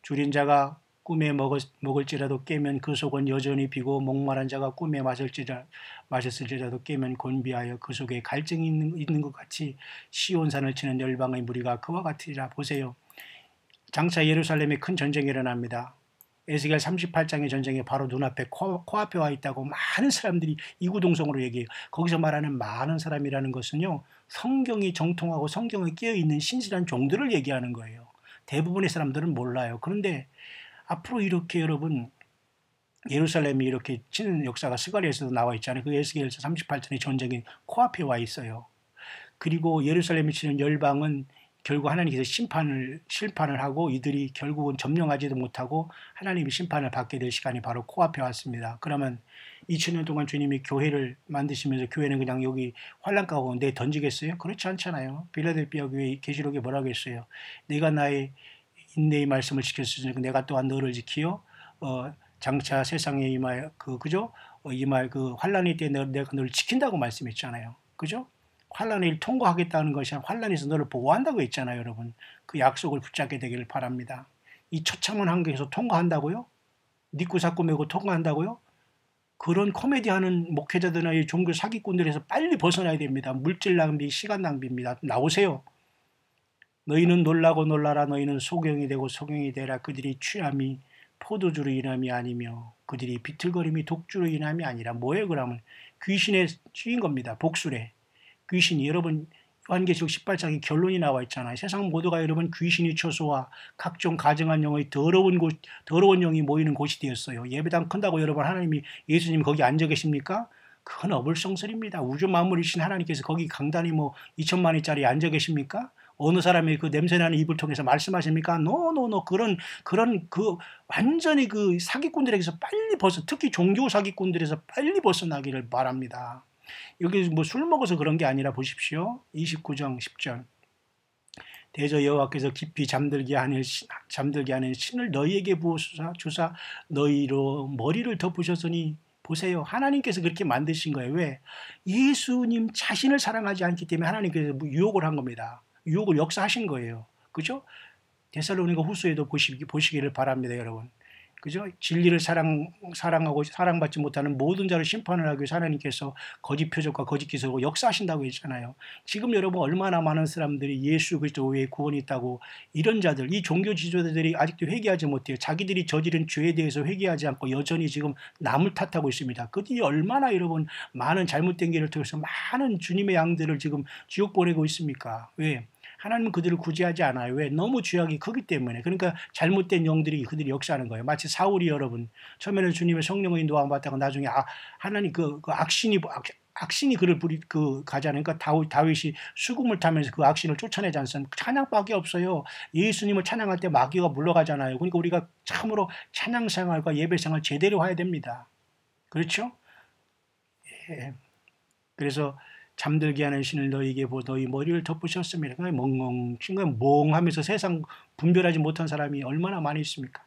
줄인 자가 꿈에 먹을지라도 깨면 그 속은 여전히 비고 목마른 자가 꿈에 마셨을지라도 깨면 곤비하여 그 속에 갈증이 있는 것 같이 시온산을 치는 열방의 무리가 그와 같으리라. 보세요. 장차 예루살렘에 큰 전쟁이 일어납니다. 에스겔 38장의 전쟁이 바로 눈앞에 코앞에 와 있다고 많은 사람들이 이구동성으로 얘기해요. 거기서 말하는 많은 사람이라는 것은요. 성경이 정통하고 성경에 깨어있는 신실한 종들을 얘기하는 거예요. 대부분의 사람들은 몰라요. 그런데 앞으로 이렇게 여러분 예루살렘이 이렇게 치는 역사가 스가랴에서도 나와 있잖아요. 그 에스겔서 38장의 전쟁이 코앞에 와 있어요. 그리고 예루살렘이 치는 열방은 결국 하나님께서 심판을 하고 이들이 결국은 점령하지도 못하고 하나님이 심판을 받게 될 시간이 바로 코앞에 왔습니다. 그러면 2000년 동안 주님이 교회를 만드시면서 교회는 그냥 여기 환난 가운데 던지겠어요? 그렇지 않잖아요. 필라델피아 교회 계시록에 뭐라고 했어요? 내가 나의 인내의 말씀을 지켰으니까 내가 또한 너를 지키어 장차 세상에 임하여 그 환난의 때 내가 너를 지킨다고 말씀했잖아요. 그죠? 환난을 통과하겠다는 것이 환난에서 너를 보호한다고 했잖아요, 여러분. 그 약속을 붙잡게 되기를 바랍니다. 이 처참한 환경에서 통과한다고요? 니꾸사꾸 메고 통과한다고요? 그런 코미디하는 목회자들이나 이 종교 사기꾼들에서 빨리 벗어나야 됩니다. 물질 낭비, 시간 낭비입니다. 나오세요. 너희는 놀라고 놀라라. 너희는 소경이 되고 소경이 되라. 그들이 취함이 포도주로 인함이 아니며 그들이 비틀거림이 독주로 인함이 아니라. 뭐예요 그러면? 귀신에 쥐인 겁니다. 복수래. 귀신이 여러분 요한계시록 18장에 결론이 나와 있잖아요. 세상 모두가 여러분 귀신이 처소와 각종 가증한 영의 더러운 영이 모이는 곳이 되었어요. 예배당 큰다고 여러분 하나님이 예수님 거기 앉아 계십니까? 그건 어불성설입니다. 우주 만물이신 하나님께서 거기 강단이 2천만 원짜리 앉아 계십니까? 어느 사람이 그 냄새나는 입을 통해서 말씀하십니까? 노 그런 완전히 그 사기꾼들에게서 빨리 특히 종교 사기꾼들에서 빨리 벗어나기를 바랍니다. 여기 뭐 술 먹어서 그런 게 아니라 보십시오. 29장 10절. 대저 여호와께서 깊이 잠들게 하는 신을 너희에게 주사 너희로 머리를 덮으셨으니 보세요. 하나님께서 그렇게 만드신 거예요. 왜? 예수님 자신을 사랑하지 않기 때문에 하나님께서 유혹을 한 겁니다. 유혹을 역사하신 거예요. 그죠? 데살로니가 후서에도 보시기를 바랍니다, 여러분. 그죠? 진리를 사랑하고 사랑받지 못하는 모든 자를 심판을 하기 위해서 하나님께서 거짓 표적과 거짓 기술로 역사하신다고 했잖아요. 지금 여러분 얼마나 많은 사람들이 예수 그리스도 외에 구원이 있다고 이런 자들, 이 종교 지도자들이 아직도 회개하지 못해요. 자기들이 저지른 죄에 대해서 회개하지 않고 여전히 지금 남을 탓하고 있습니다. 그들이 얼마나 여러분 많은 잘못된 길을 통해서 많은 주님의 양들을 지금 지옥 보내고 있습니까? 왜? 하나님은 그들을 구제하지 않아요. 왜? 너무 죄악이 크기 때문에. 그러니까 잘못된 영들이 그들이 역사하는 거예요. 마치 사울이 여러분 처음에는 주님의 성령의 인도함 받다가 나중에 하나님 악신이 그를 가잖아요. 그러니까 다윗이 수금을 타면서 그 악신을 쫓아내지 않습니까? 찬양밖에 없어요. 예수님을 찬양할 때 마귀가 물러가잖아요. 그러니까 우리가 참으로 찬양 생활과 예배 생활 제대로 해야 됩니다. 그렇죠? 예. 그래서 잠들게 하는 신을 너희에게 너희 머리를 덮으셨습니다. 멍하면서 세상 분별하지 못한 사람이 얼마나 많이 있습니까?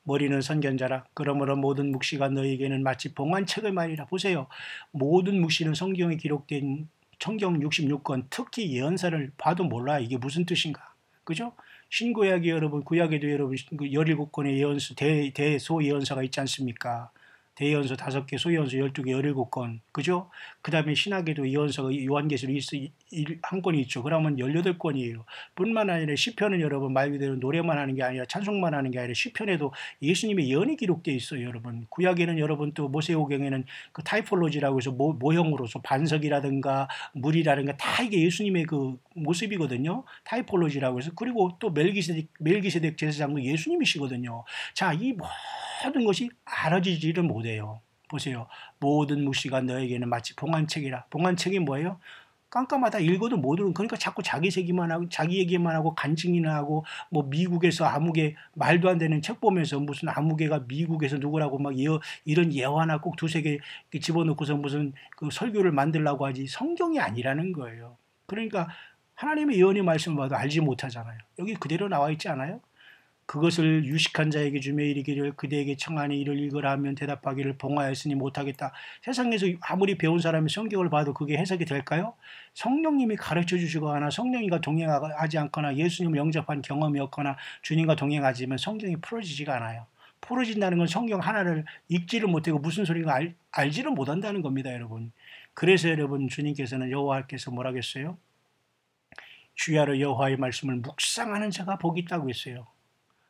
머리는 선견자라. 그러므로 모든 묵시가 너희에게는 마치 봉안책을 말이라. 보세요. 모든 묵시는 성경에 기록된 성경 66권 특히 예언서를 봐도 몰라요. 이게 무슨 뜻인가. 그죠? 신구약이 여러분, 구약에도 여러분 17권의 예언서, 대소 예언서가 있지 않습니까? 대예언서 5개, 소예언서 12개, 17권. 그죠? 그 다음에 신학에도 예언서가 요한계시록 한 권이 있죠. 그러면 18권이에요. 뿐만 아니라 시편은 여러분 말 그대로 노래만 하는 게 아니라 찬송만 하는 게 아니라 시편에도 예수님의 예언이 기록되어 있어요. 여러분. 구약에는 여러분 또 모세오경에는 그 타이폴로지라고 해서 모형으로서 반석이라든가 물이라든가 다 이게 예수님의 그 모습이거든요. 타이폴로지라고 해서. 그리고 또 멜기세덱 제사장도 예수님이시거든요. 자, 이 모든 것이 알아지지를 못해요. 보세요. 모든 묵시가 너에게는 마치 봉안책이라. 봉안책이 뭐예요? 깜깜하다 읽어도 못 읽은. 그러니까 자꾸 자기 얘기만 하고 간증이나 하고 뭐 미국에서 아무개 말도 안 되는 책 보면서 무슨 아무개가 미국에서 누구라고 막 이런 예화나 꼭 두세 개 집어넣고서 무슨 그 설교를 만들라고 하지 성경이 아니라는 거예요. 그러니까 하나님의 예언의 말씀을 봐도 알지 못하잖아요. 여기 그대로 나와 있지 않아요? 그것을 유식한 자에게 주며 이르기를 그대에게 청하니 이를 읽으라 하면 대답하기를 봉하였으니 못하겠다. 세상에서 아무리 배운 사람이 성경을 봐도 그게 해석이 될까요? 성령님이 가르쳐 주시거나 성령님과 동행하지 않거나 예수님을 영접한 경험이 없거나 주님과 동행하지만 성경이 풀어지지가 않아요. 풀어진다는 건 성경 하나를 읽지를 못하고 무슨 소리인가 알지를 못한다는 겁니다, 여러분. 그래서 여러분 주님께서는 여호와께서 뭐라고 했어요? 주야로 여호와의 말씀을 묵상하는 자가 복이 있다고 했어요.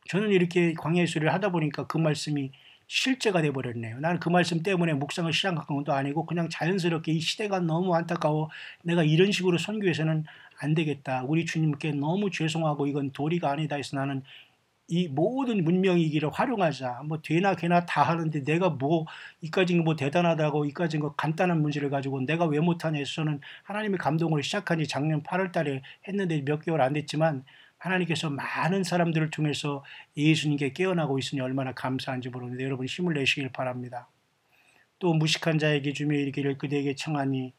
저는 이렇게 광야의 수리를 하다 보니까 그 말씀이 실제가 돼버렸네요. 나는 그 말씀 때문에 묵상을 시작한 것도 아니고 그냥 자연스럽게 이 시대가 너무 안타까워 내가 이런 식으로 선교해서는 안 되겠다. 우리 주님께 너무 죄송하고 이건 도리가 아니다 해서 나는 이 모든 문명이기를 활용하자. 뭐 되나 개나 다 하는데 내가 뭐 이까진 뭐 대단하다고 이까진 거 간단한 문제를 가지고 내가 왜 못하냐 해서 저는 하나님의 감동으로 시작한 지 작년 8월 달에 했는데 몇 개월 안 됐지만 하나님께서 많은 사람들을 통해서 예수님께 깨어나고 있으니 얼마나 감사한지 모르는데 여러분 힘을 내시길 바랍니다. 또 무식한 자에게 주며 이르기를 그대에게 청하나니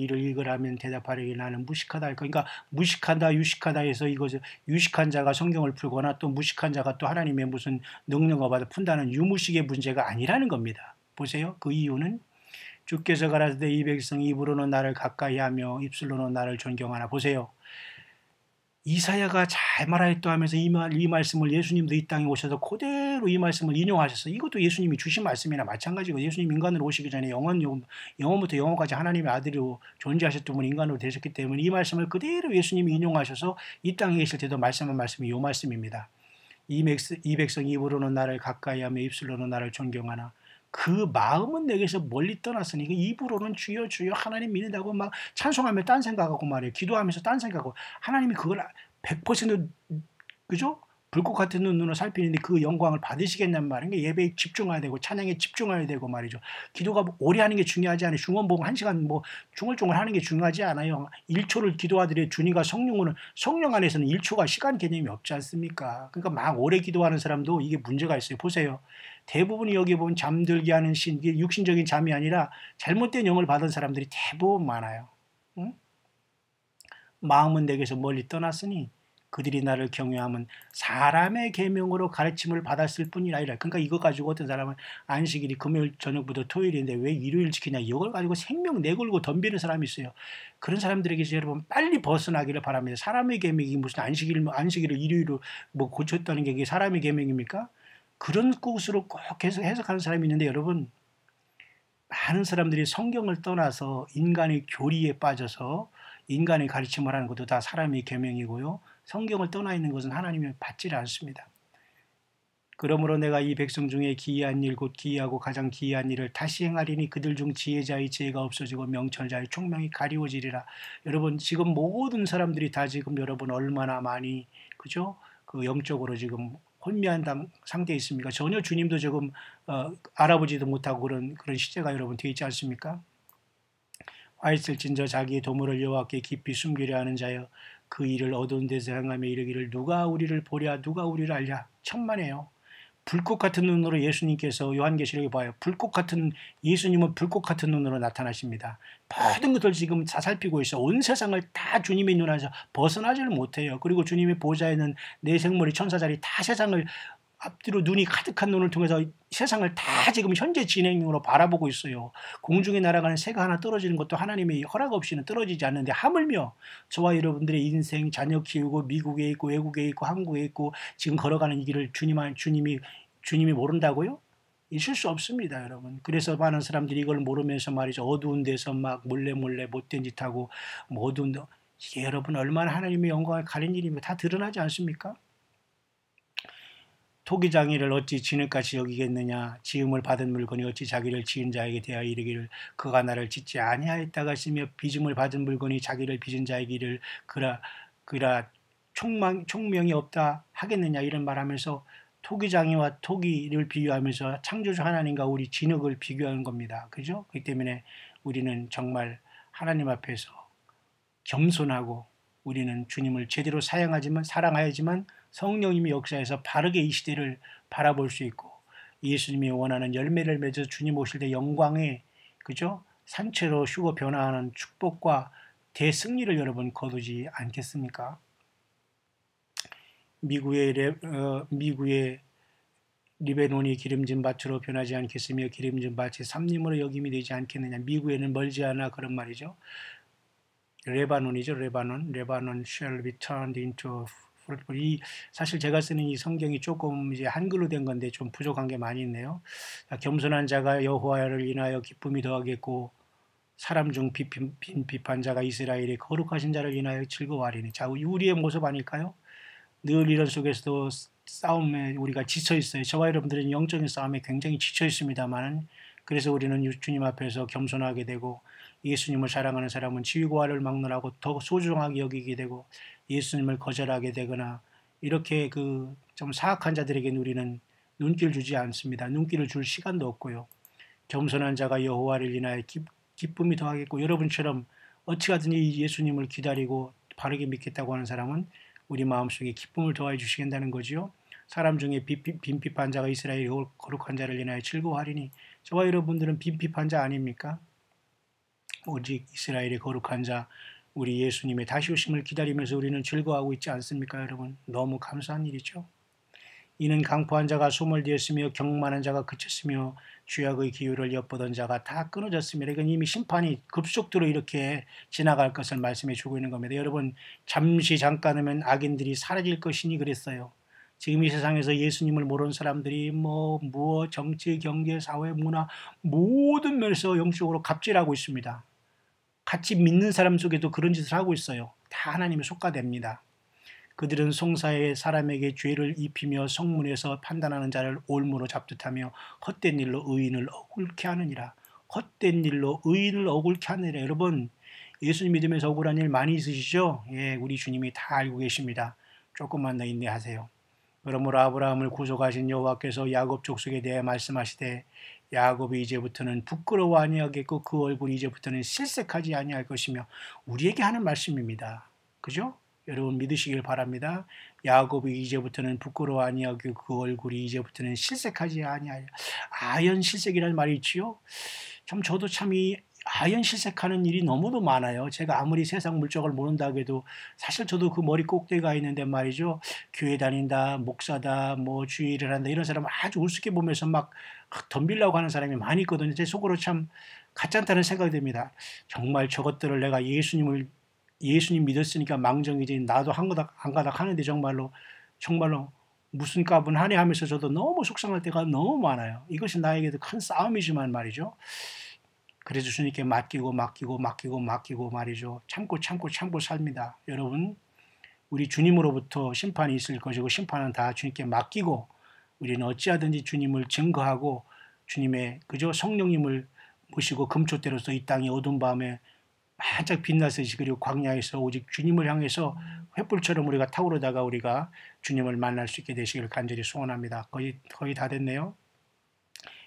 이를 읽으라면 대답하리니 나는 무식하다. 그러니까 무식하다 유식하다 해서 이것을 유식한 자가 성경을 풀거나 또 무식한 자가 또 하나님의 무슨 능력을 받아 푼다는 유무식의 문제가 아니라는 겁니다. 보세요. 그 이유는 주께서 가라사대 이 백성 입으로는 나를 가까이하며 입술로는 나를 존경하나. 보세요. 이사야가 잘 말하였다 하면서 이 말씀을 예수님도 이 땅에 오셔서 그대로 이 말씀을 인용하셨어요. 이것도 예수님이 주신 말씀이나 마찬가지고 예수님 인간으로 오시기 전에 영원부터 영원까지 하나님의 아들로 존재하셨던 분 인간으로 되셨기 때문에 이 말씀을 그대로 예수님이 인용하셔서 이 땅에 계실 때도 말씀한 말씀이 이 말씀입니다. 이 백성 입으로는 나를 가까이하며 입술로는 나를 존경하나 그 마음은 내게서 멀리 떠났으니 입으로는 주여 주여 하나님 믿는다고 막 찬송하며 딴 생각하고 말이에요. 기도하면서 딴 생각하고 하나님이 그걸 100% 그죠? 불꽃 같은 눈으로 살피는데 그 영광을 받으시겠냔 말이에요. 예배에 집중해야 되고 찬양에 집중해야 되고 말이죠. 기도가 오래 하는 게 중요하지 않아요. 중원봉 1시간 뭐 중얼중얼 하는 게 중요하지 않아요. 1초를 기도하더라도 주님과 성령 안에서는 1초가 시간 개념이 없지 않습니까? 그러니까 막 오래 기도하는 사람도 이게 문제가 있어요. 보세요. 대부분이 여기 보면 잠들게 하는 이게 육신적인 잠이 아니라 잘못된 영을 받은 사람들이 대부분 많아요. 응? 마음은 내게서 멀리 떠났으니 그들이 나를 경외함은 사람의 계명으로 가르침을 받았을 뿐이라. 그러니까 이거 가지고 어떤 사람은 안식일이 금요일 저녁부터 토요일인데 왜 일요일 지키냐, 이걸 가지고 생명 내걸고 덤비는 사람이 있어요. 그런 사람들에게 여러분 빨리 벗어나기를 바랍니다. 사람의 계명이 무슨 안식일을 일요일로 뭐 고쳤다는 게 사람의 계명입니까? 그런 곳으로 꼭 해석하는 사람이 있는데, 여러분, 많은 사람들이 성경을 떠나서 인간의 교리에 빠져서 인간의 가르침을 하는 것도 다 사람의 계명이고요. 성경을 떠나 있는 것은 하나님이 받지 않습니다. 그러므로 내가 이 백성 중에 기이한 일, 곧 기이하고 가장 기이한 일을 다시 행하리니 그들 중 지혜자의 지혜가 없어지고 명철자의 총명이 가리워지리라. 여러분, 지금 모든 사람들이 다 지금 여러분 얼마나 많이, 그죠? 그 영적으로 지금 혼미한 상태에 있습니까? 전혀 주님도 지금 알아보지도 못하고 그런 시제가 여러분 되어 있지 않습니까? 화 있을진저 자기의 도모를 여호와께 깊이 숨기려 하는 자여, 그 일을 어두운 데서 행하며 이르기를 누가 우리를 보랴, 누가 우리를 알랴. 천만에요. 불꽃 같은 눈으로 예수님께서 요한계시록에 봐요. 예수님은 불꽃 같은 눈으로 나타나십니다. 모든 것을 지금 다 살피고 있어. 온 세상을 다 주님의 눈 안에서 벗어나지를 못해요. 그리고 주님의 보좌에는 네 생물이 천사자리 다 세상을 앞뒤로 눈이 가득한 눈을 통해서 세상을 다 지금 현재 진행으로 바라보고 있어요. 공중에 날아가는 새가 하나 떨어지는 것도 하나님의 허락 없이는 떨어지지 않는데, 하물며 저와 여러분들의 인생, 자녀 키우고 미국에 있고 외국에 있고 한국에 있고 지금 걸어가는 이 길을 주님이 모른다고요? 있을 수 없습니다, 여러분. 그래서 많은 사람들이 이걸 모르면서 말이죠, 어두운 데서 막 몰래 못된 짓 하고, 뭐 어두운 데, 이게 여러분 얼마나 하나님의 영광을 가린 일이며 다 드러나지 않습니까? 토기장이를 어찌 지능같이 여기겠느냐, 지음을 받은 물건이 어찌 자기를 지은 자에게 대하여 이르기를 그가 나를 짓지 아니하였다가 쓰며, 빚음을 받은 물건이 자기를 빚은 자에게 이르기를 그라 총명이 없다 하겠느냐, 이런 말하면서 토기장이와 토기를 비유하면서 창조주 하나님과 우리 진흙을 비교하는 겁니다. 그죠? 그렇기 때문에 우리는 정말 하나님 앞에서 겸손하고, 우리는 주님을 제대로 사랑하지만 성령님이 역사해서 바르게 이 시대를 바라볼 수 있고, 예수님이 원하는 열매를 맺어 주님 오실 때 영광의, 그죠? 산채로 휴거 변화하는 축복과 대승리를 여러분 거두지 않겠습니까? 미국의 리베논이 기름진 밭으로 변하지 않겠으며 기름진 밭이 삼림으로 여김이 되지 않겠느냐. 미국에는 멀지 않아 그런 말이죠. 레바논이죠. 레바논 shall be turned into fruitful. 사실 제가 쓰는 이 성경이 조금 이제 한글로 된 건데 좀 부족한 게 많이 있네요. 겸손한 자가 여호와를 인하여 기쁨이 더하겠고 사람 중 비판자가 이스라엘의 거룩하신 자를 인하여 즐거워하리니. 자, 우리의 모습 아닐까요? 늘 이런 속에서도 싸움에 우리가 지쳐 있어요. 저와 여러분들은 영적인 싸움에 굉장히 지쳐 있습니다만, 그래서 우리는 주님 앞에서 겸손하게 되고, 예수님을 사랑하는 사람은 지위고하를 막론하고 더 소중하게 여기게 되고, 예수님을 거절하게 되거나 이렇게 좀 사악한 자들에게 우리는 눈길 주지 않습니다. 눈길을 줄 시간도 없고요. 겸손한 자가 여호와를 인하여 기쁨이 더하겠고, 여러분처럼 어찌하든지 예수님을 기다리고 바르게 믿겠다고 하는 사람은 우리 마음속에 기쁨을 더하여 주시겠다는 거지요. 사람 중에 빈비판자가 이스라엘의 거룩한 자를 인하여 즐거워하리니. 저와 여러분들은 빈비판자 아닙니까? 오직 이스라엘의 거룩한 자, 우리 예수님의 다시 오심을 기다리면서 우리는 즐거워하고 있지 않습니까, 여러분? 너무 감사한 일이죠. 이는 강포한 자가 소멸되었으며 경만한 자가 그쳤으며 죄악의 기후를 엿보던 자가 다 끊어졌습니다. 이건 이미 심판이 급속도로 이렇게 지나갈 것을 말씀해 주고 있는 겁니다. 여러분, 잠깐이면 악인들이 사라질 것이니 그랬어요. 지금 이 세상에서 예수님을 모르는 사람들이 무엇, 정치, 경제, 사회, 문화 모든 면에서 영적으로 갑질하고 있습니다. 같이 믿는 사람 속에도 그런 짓을 하고 있어요. 다 하나님의 속가됩니다. 그들은 송사에 사람에게 죄를 입히며 성문에서 판단하는 자를 올무로 잡듯하며 헛된 일로 의인을 억울케 하느니라. 헛된 일로 의인을 억울케 하느니라. 여러분, 예수님 믿으면서 억울한 일 많이 있으시죠? 예, 우리 주님이 다 알고 계십니다. 조금만 더 인내하세요. 그러므로 아브라함을 구속하신 여호와께서 야곱 족속에 대해 말씀하시되 야곱이 이제부터는 부끄러워 아니하겠고 그 얼굴이 이제부터는 실색하지 아니할 것이며 우리에게 하는 말씀입니다. 그죠? 여러분 믿으시길 바랍니다. 야곱이 이제부터는 부끄러워 아니하고 그 얼굴이 이제부터는 실색하지 아니하여 아연 실색이라는 말이 있지요. 참 저도 참 이 아연 실색하는 일이 너무도 많아요. 제가 아무리 세상 물정을 모른다고 해도 사실 저도 그 머리 꼭대기가 있는데 말이죠. 교회 다닌다, 목사다, 뭐 주일을 한다 이런 사람 아주 우습게 보면서 막 덤비려고 하는 사람이 많이 있거든요. 제 속으로 참 가짠다는 생각이 듭니다. 정말 저것들을 내가 예수님 믿었으니까 망정이지 나도 한 가닥 하는데 정말로 무슨 값은 하네 하면서 저도 너무 속상할 때가 너무 많아요. 이것이 나에게도 큰 싸움이지만 말이죠. 그래서 주님께 맡기고 말이죠. 참고 삽니다. 여러분 우리 주님으로부터 심판이 있을 것이고 심판은 다 주님께 맡기고 우리는 어찌하든지 주님을 증거하고 주님의 그저 성령님을 모시고 금초대로서 이 땅의 어두운 밤에 반짝 빛나듯이 그리고 광야에서 오직 주님을 향해서 횃불처럼 우리가 타오르다가 우리가 주님을 만날 수 있게 되시길 간절히 소원합니다. 거의 다 됐네요.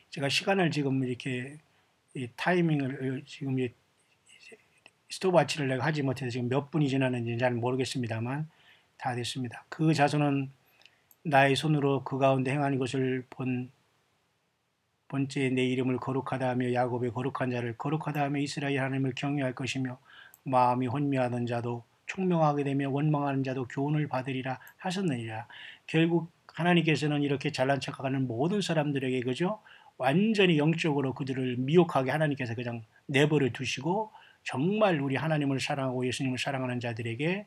제가 시간을 지금 이렇게 이 타이밍을 지금 스톱워치를 내가 하지 못해서 지금 몇 분이 지났는지 잘 모르겠습니다만 다 됐습니다. 그 자손은 나의 손으로 그 가운데 행하는 것을 본 번째 내 이름을 거룩하다 하며 야곱의 거룩한 자를 거룩하다 하며 이스라엘 하나님을 경외할 것이며 마음이 혼미하던 자도 총명하게 되며 원망하는 자도 교훈을 받으리라 하셨느니라. 결국 하나님께서는 이렇게 잘난 척하는 모든 사람들에게 그죠? 완전히 영적으로 그들을 미혹하게 하나님께서 그냥 내버려 두시고 정말 우리 하나님을 사랑하고 예수님을 사랑하는 자들에게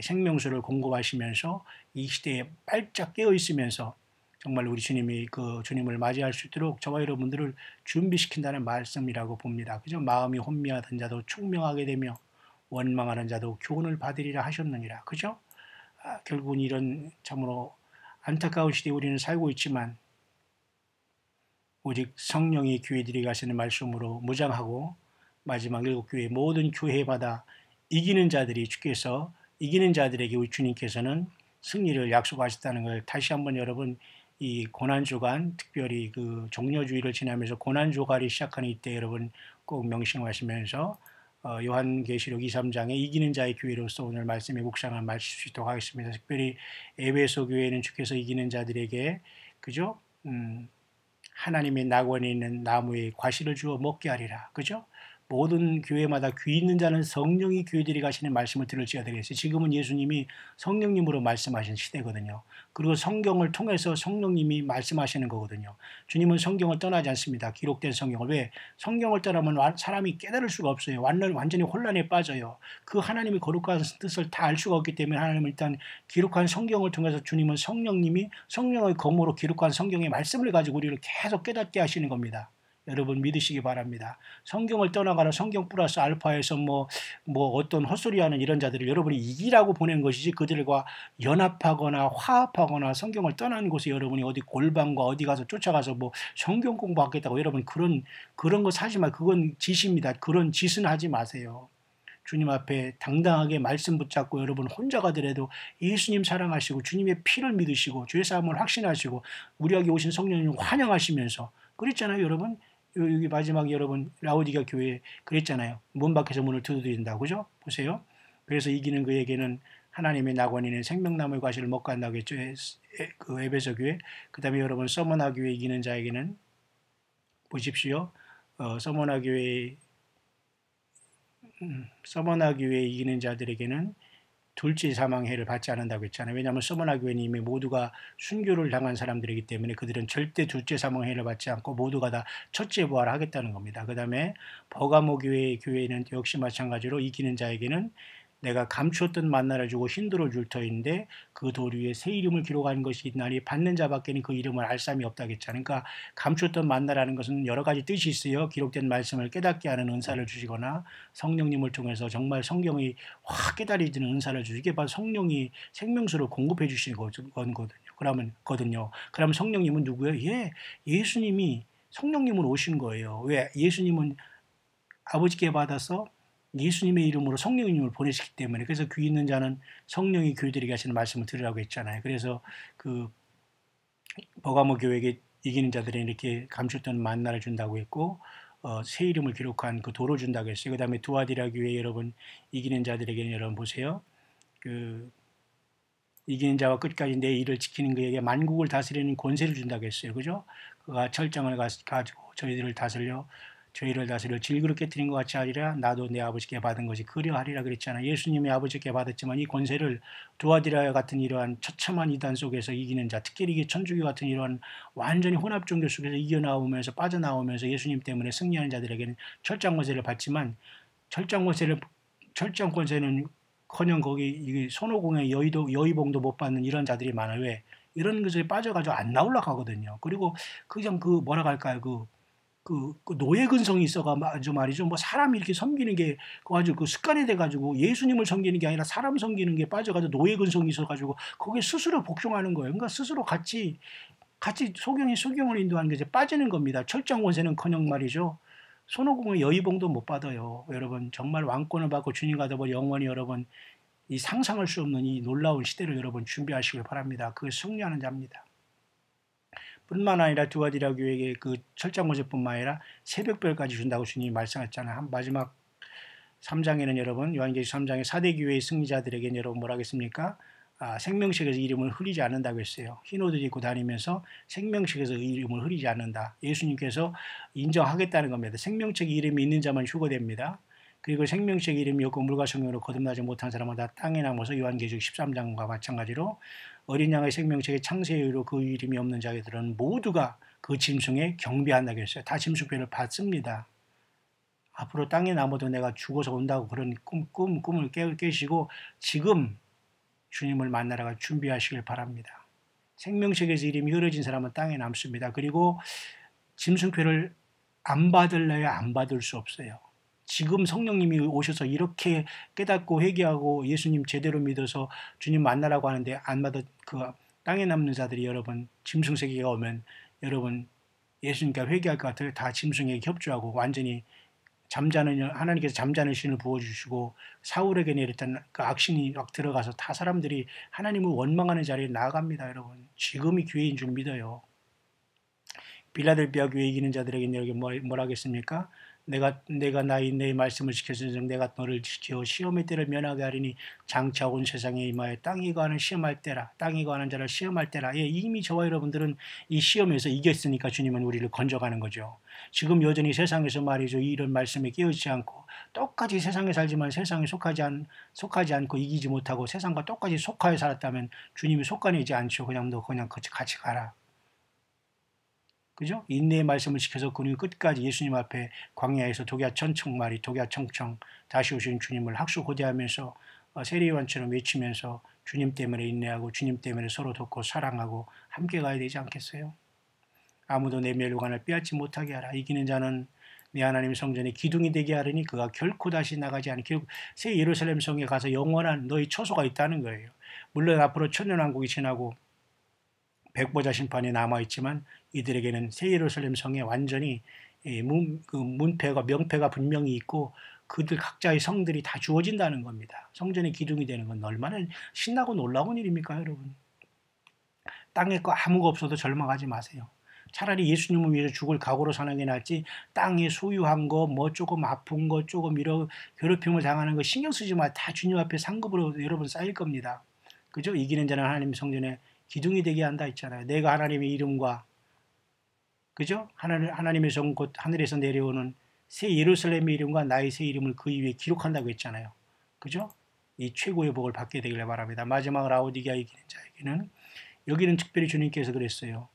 생명수를 공급하시면서 이 시대에 발짝 깨어 있으면서 정말 우리 주님이 그 주님을 맞이할 수 있도록 저와 여러분들을 준비시킨다는 말씀이라고 봅니다. 그죠? 마음이 혼미하던 자도 총명하게 되며 원망하는 자도 교훈을 받으리라 하셨느니라. 그죠? 결국은 이런 참으로 안타까운 시대에 우리는 살고 있지만 오직 성령이 교회들이 가시는 말씀으로 무장하고 마지막 7교회 모든 교회마다 이기는 자들이 주께서 이기는 자들에게 우리 주님께서는 승리를 약속하셨다는 걸 다시 한번 여러분 이 고난주간 특별히 그 종려주의를 지나면서 고난주간이 시작하는 이때 여러분 꼭 명심하시면서 요한계시록 2, 3장에 이기는 자의 교회로서 오늘 말씀의 묵상을 마칠 수 있도록 하겠습니다. 특별히 에베소 교회는 주께서 이기는 자들에게 그죠? 하나님의 낙원에 있는 나무의 과실을 주어 먹게 하리라. 그죠? 모든 교회마다 귀 있는 자는 성령이 교회들이 가시는 말씀을 들을지어야 되겠어요. 지금은 예수님이 성령님으로 말씀하신 시대거든요. 그리고 성경을 통해서 성령님이 말씀하시는 거거든요. 주님은 성경을 떠나지 않습니다. 기록된 성경을. 왜? 성경을 떠나면 사람이 깨달을 수가 없어요. 완전히 혼란에 빠져요. 그 하나님의 거룩한 뜻을 다 알 수가 없기 때문에 하나님은 일단 기록한 성경을 통해서 주님은 성령님이 성령의 검으로 기록한 성경의 말씀을 가지고 우리를 계속 깨닫게 하시는 겁니다. 여러분 믿으시기 바랍니다. 성경을 떠나가는 성경 플러스 알파에서 뭐 어떤 헛소리하는 이런 자들을 여러분이 이기라고 보낸 것이지 그들과 연합하거나 화합하거나 성경을 떠나는 곳에 여러분이 어디 골방과 어디 가서 쫓아가서 뭐 성경 공부하겠다고 여러분 그런 거 사지 마. 그건 짓입니다. 그런 짓은 하지 마세요. 주님 앞에 당당하게 말씀 붙잡고 여러분 혼자 가더라도 예수님 사랑하시고 주님의 피를 믿으시고 죄 사함을 확신하시고 우리에게 오신 성령님 환영하시면서 그랬잖아요, 여러분. 여기 마지막에 여러분 라오디가 교회 그랬잖아요. 문 밖에서 문을 두드린다고 그죠? 보세요. 그래서 이기는 그에게는 하나님의 낙원이는 생명나무의 과실을 먹고 한다고 했죠. 그 에베소 교회. 그 다음에 여러분 서머나 교회 이기는 자에게는 보십시오. 서머나 교회 이기는 자들에게는 둘째 사망해를 받지 않는다고 했잖아요. 왜냐하면 서머나 교회는 이미 모두가 순교를 당한 사람들이기 때문에 그들은 절대 둘째 사망해를 받지 않고 모두가 다 첫째 부활을 하겠다는 겁니다. 그 다음에 버가모 교회는 역시 마찬가지로 이기는 자에게는 내가 감추었던 만나를 주고 힌도를 줄 터인데 그 돌 위에 새 이름을 기록한 것이 있나니 받는 자밖에는 그 이름을 알 사람이 없다겠잖아요. 그러니까 감추었던 만나라는 것은 여러 가지 뜻이 있어요. 기록된 말씀을 깨닫게 하는 은사를 주시거나 성령님을 통해서 정말 성경이 확 깨달아지는 은사를 주시고 이게 바로 성령이 생명수를 공급해 주시는 거거든요. 그러면 성령님은 누구예요? 예수님이 성령님으로 오신 거예요. 왜? 예수님은 아버지께 받아서 예수님의 이름으로 성령의 이름을 보내시기 때문에, 그래서 귀 있는 자는 성령이 교회들에게 하시는 말씀을 들으라고 했잖아요. 그래서 그 버가모 교회에게 이기는 자들에 이렇게 감출 던 만나를 준다고 했고, 새 이름을 기록한 그 도로 준다고 했어요. 그 다음에 두아디라 교회 여러분, 이기는 자들에게는 여러분 보세요. 그 이기는 자와 끝까지 내 일을 지키는 그에게 만국을 다스리는 권세를 준다고 했어요. 그죠? 그가 철장을 가지고 저희를 다스려 질그릇 깨뜨린 것 같이 하리라. 나도 내 아버지께 받은 것이 그리하리라 그랬잖아요. 예수님이 아버지께 받았지만 이 권세를 두아디라 같은 이러한 처참한 이단 속에서 이기는 자, 특히 이게 천주교 같은 이러한 완전히 혼합 종교 속에서 이겨나오면서 빠져나오면서 예수님 때문에 승리하는 자들에게는 철장 권세를 받지만, 철장 권세는 커녕 거기 손오공의 여의봉도 못 받는 이런 자들이 많아요. 왜? 이런 것에 빠져가지고 안 나올라 가거든요. 그리고 그냥 뭐라 할까요? 그 노예 근성이 있어가지고 말이죠. 뭐 사람 이렇게 섬기는 게 아주 그 습관이 돼가지고 예수님을 섬기는 게 아니라 사람 섬기는 게 빠져가지고 노예 근성이 있어가지고 거기에 스스로 복종하는 거예요. 그러니까 스스로 같이 소경을 인도하는 게 이제 빠지는 겁니다. 철장 권세는커녕 말이죠. 손오공의 여의봉도 못 받아요. 여러분 정말 왕권을 받고 주님과 더불어 영원히 여러분 이 상상할 수 없는 이 놀라운 시대를 여러분 준비하시길 바랍니다. 그게 승리하는 자입니다. 뿐만 아니라 두아디라 교회에게 그 철장 권세뿐만 아니라 새벽별까지 준다고 주님이 말씀하셨잖아요. 마지막 3장에는 여러분 요한계시록 3장의 4대 교회의 승리자들에게는 여러분 뭐라 하겠습니까? 생명책에서 이름을 흐리지 않는다고 했어요. 흰 옷을 입고 다니면서 생명책에서 이름을 흐리지 않는다. 예수님께서 인정하겠다는 겁니다. 생명책 이름이 있는 자만 휴거됩니다. 그리고 생명책 이름이 없고 물과 성령으로 거듭나지 못한 사람은 다 땅에 남아서 요한계시록 13장과 마찬가지로 어린 양의 생명책에 창세의 의로 그 이름이 없는 자들은 모두가 그 짐승에 경배한다고 했어요. 다 짐승배를 받습니다. 앞으로 땅에 남아도 내가 죽어서 온다고 그런 꿈을 깨시고 지금 주님을 만나러가 준비하시길 바랍니다. 생명책에서 이름이 흐려진 사람은 땅에 남습니다. 그리고 짐승표를 안 받을래야 안 받을 수 없어요. 지금 성령님이 오셔서 이렇게 깨닫고 회개하고 예수님 제대로 믿어서 주님 만나라고 하는데 안 받아 그 땅에 남는 자들이 여러분 짐승 세계가 오면 여러분 예수님께 회개할 것 같아요. 다 짐승에게 협조하고 완전히 하나님께서 잠자는 신을 부어주시고 사울에게 내렸던 그 악신이 막 들어가서 다 사람들이 하나님을 원망하는 자리에 나아갑니다. 여러분 지금이 기회인 줄 믿어요. 빌라델비아 교회 이기는 자들에게 여기 뭐라 하겠습니까? 내가 내 말씀을 지켜서 내가 너를 지켜 시험의 때를 면하게 하리니 장차 온 세상에 임하여 땅에 관한 시험할 때라. 땅에 관한 자를 시험할 때라. 예, 이미 저와 여러분들은 이 시험에서 이겼으니까 주님은 우리를 건져가는 거죠. 지금 여전히 세상에서 말이죠. 이런 말씀에 깨어있지 않고 똑같이 세상에 살지만 세상에 속하지 않고 이기지 못하고 세상과 똑같이 속하여 살았다면 주님이 속가내지 않죠. 그냥 너 그냥 같이 가라. 그죠? 인내의 말씀을 지켜서 그는 끝까지 예수님 앞에 광야에서 독야청청 다시 오신 주님을 학수고대하면서 세례요한처럼 외치면서 주님 때문에 인내하고 주님 때문에 서로 돕고 사랑하고 함께 가야 되지 않겠어요? 아무도 내 멸관을 빼앗지 못하게 하라. 이기는 자는 내 하나님 성전에 기둥이 되게 하리니 그가 결코 다시 나가지 않으니 결국 새 예루살렘 성에 가서 영원한 너희 처소가 있다는 거예요. 물론 앞으로 천년왕국이 지나고 백보자 심판이 남아있지만 이들에게는 새 예루살렘 성에 완전히 명패가 분명히 있고 그들 각자의 성들이 다 주어진다는 겁니다. 성전의 기둥이 되는 건 얼마나 신나고 놀라운 일입니까 여러분. 땅에 거 아무거 없어도 절망하지 마세요. 차라리 예수님을 위해서 죽을 각오로 사는 게 낫지 땅에 소유한 거 뭐 조금 아픈 거 조금 이런 괴롭힘을 당하는 거 신경 쓰지 마. 다 주님 앞에 상급으로 여러분 쌓일 겁니다. 그죠? 이기는 자는 하나님 성전에 기둥이 되게 한다 했잖아요. 내가 하나님의 이름과 그죠? 하나님의 성 곧 하늘에서 내려오는 새 예루살렘의 이름과 나의 새 이름을 그 위에 기록한다고 했잖아요. 그죠? 이 최고의 복을 받게 되기를 바랍니다. 마지막 라오디게아 이기는 자에게는 여기는 특별히 주님께서 그랬어요.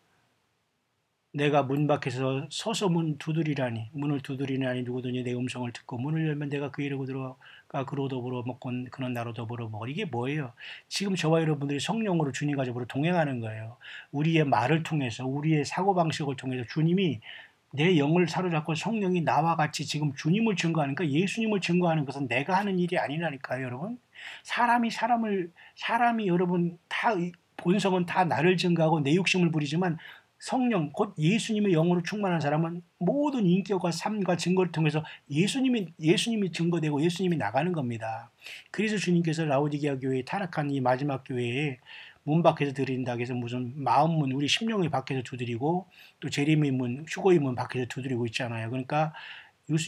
내가 문 밖에서 서서 문을 두드리라니 누구든지 내 음성을 듣고 문을 열면 내가 그 이르고 들어가 그로 더불어 먹고 그는 나로 더불어 먹어. 이게 뭐예요? 지금 저와 여러분들이 성령으로 주님과 더불어 동행하는 거예요. 우리의 말을 통해서 우리의 사고방식을 통해서 주님이 내 영을 사로잡고 성령이 나와 같이 지금 주님을 증거하니까 예수님을 증거하는 것은 내가 하는 일이 아니라니까요. 여러분 사람이 여러분 다 본성은 다 나를 증거하고 내 욕심을 부리지만 성령 곧 예수님의 영으로 충만한 사람은 모든 인격과 삶과 증거를 통해서 예수님이 증거되고 예수님이 나가는 겁니다. 그래서 주님께서 라오디게아 교회에 타락한 이 마지막 교회에 문 밖에서 드린다 해서 무슨 마음문 우리 심령의 밖에서 두드리고 또 재림의 문 휴거의 문 밖에서 두드리고 있잖아요. 그러니까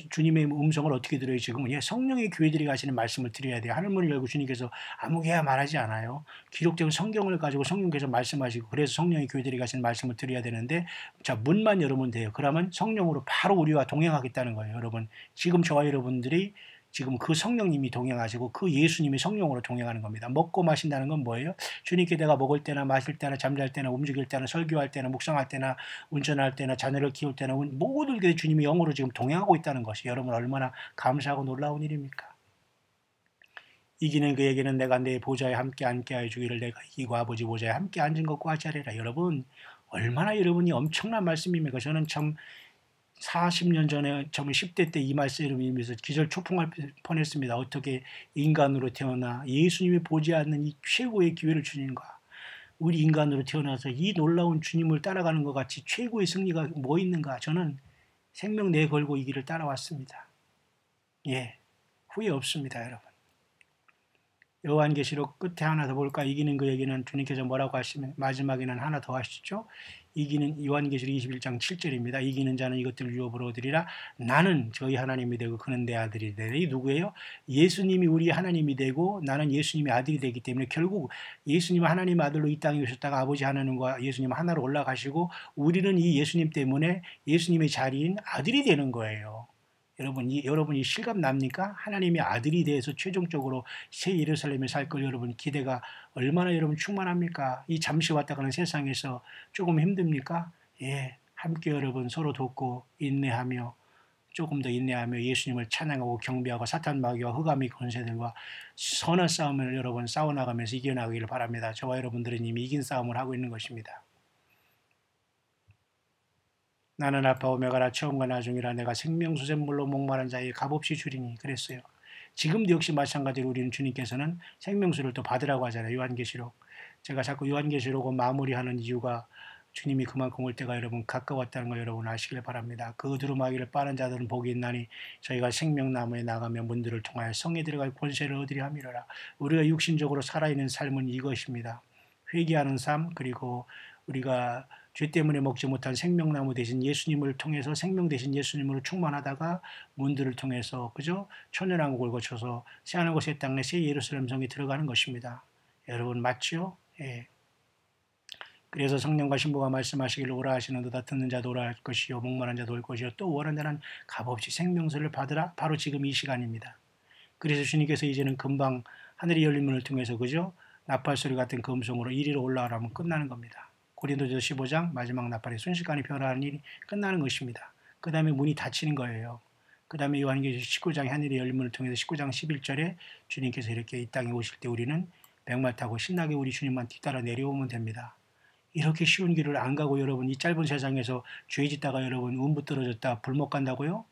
주님의 음성을 어떻게 들어요? 지금은 성령의 교회들이 가시는 말씀을 드려야 돼요. 하늘문을 열고 주님께서 아무개야 말하지 않아요. 기록된 성경을 가지고 성령께서 말씀하시고 그래서 성령의 교회들이 가시는 말씀을 드려야 되는데 자 문만 열으면 돼요. 그러면 성령으로 바로 우리와 동행하겠다는 거예요. 여러분 지금 저와 여러분들이 지금 그 성령님이 동행하시고 그 예수님이 성령으로 동행하는 겁니다. 먹고 마신다는 건 뭐예요? 주님께 내가 먹을 때나 마실 때나 잠잘 때나 움직일 때나 설교할 때나 묵상할 때나 운전할 때나 자녀를 키울 때나 모든 게 주님이 영으로 지금 동행하고 있다는 것이 여러분 얼마나 감사하고 놀라운 일입니까? 이기는 그에게는 내가 내 보좌에 함께 앉게 하여 주기를 내가 이기고 아버지 보좌에 함께 앉은 것과 같이 하리라. 여러분 얼마나 여러분이 엄청난 말씀입니까? 저는 참 40년 전에 저는 10대 때 이 말씀을 믿으면서 기절 초풍할 뻔했습니다. 어떻게 인간으로 태어나 예수님이 보지 않는 이 최고의 기회를 주님과 우리 인간으로 태어나서 이 놀라운 주님을 따라가는 것 같이 최고의 승리가 뭐 있는가? 저는 생명 내걸고 이 길을 따라왔습니다. 예, 후회 없습니다, 여러분. 요한계시록 끝에 하나 더 볼까? 이기는 그에게는 주님께서 뭐라고 하시면 마지막에는 하나 더 하시죠. 이기는 요한계시록 21장 7절입니다. 이기는 자는 이것들을 유업으로 얻으리라. 나는 저희 하나님이 되고 그는 내 아들이 되리. 이 누구예요? 예수님이 우리 하나님이 되고 나는 예수님의 아들이 되기 때문에 결국 예수님은 하나님의 아들로 이 땅에 오셨다가 아버지 하나님과 예수님 하나로 올라가시고 우리는 이 예수님 때문에 예수님의 자리인 아들이 되는 거예요. 여러분이 실감 납니까? 하나님의 아들이 돼서 최종적으로 새 예루살렘에 살 걸 여러분 기대가 얼마나 여러분 충만합니까? 이 잠시 왔다 가는 세상에서 조금 힘듭니까? 예, 함께 여러분 서로 돕고 인내하며 조금 더 인내하며 예수님을 찬양하고 경배하고 사탄 마귀와 흑암의 권세들과 선한 싸움을 여러분 싸워나가면서 이겨나가기를 바랍니다. 저와 여러분들은 이미 이긴 싸움을 하고 있는 것입니다. 나는 알파 오메가라 처음과 나중이라 내가 생명수샘물로 목마른 자에게 값없이 주리니 그랬어요. 지금도 역시 마찬가지로 우리는 주님께서는 생명수를 또 받으라고 하잖아요. 요한계시록. 제가 자꾸 요한계시록을 마무리하는 이유가 주님이 그만큼 올 때가 여러분 가까웠다는 거 여러분 아시길 바랍니다. 그 두루마기를 빠른 자들은 복이 있나니 저희가 생명나무에 나가며 문들을 통하여 성에 들어갈 권세를 얻으려 함이로라. 우리가 육신적으로 살아있는 삶은 이것입니다. 회개하는 삶 그리고 우리가 죄 때문에 먹지 못한 생명나무 대신 예수님을 통해서 생명 대신 예수님으로 충만하다가 문들을 통해서 그죠? 천연왕국을 거쳐서 새하늘과 새 땅에 새 예루살렘 성에 들어가는 것입니다. 여러분 맞죠? 예. 그래서 성령과 신부가 말씀하시기를 오라 하시는도다 듣는 자도 오라 할 것이요 목마른 자도 올 것이요 또 원하는 자는 값없이 생명수를 받으라. 바로 지금 이 시간입니다. 그래서 주님께서 이제는 금방 하늘이 열린 문을 통해서 그죠? 나팔소리 같은 금송으로 이리로 올라가라면 끝나는 겁니다. 고린도전서 15장 마지막 나팔에 순식간에 변화하는 일이 끝나는 것입니다. 그 다음에 문이 닫히는 거예요. 그 다음에 요한계시록 19장 하늘의 열린 문을 통해서 19장 11절에 주님께서 이렇게 이 땅에 오실 때 우리는 백말 타고 신나게 우리 주님만 뒤따라 내려오면 됩니다. 이렇게 쉬운 길을 안 가고 여러분 이 짧은 세상에서 죄 짓다가 여러분 운부 떨어졌다 불못 간다고요?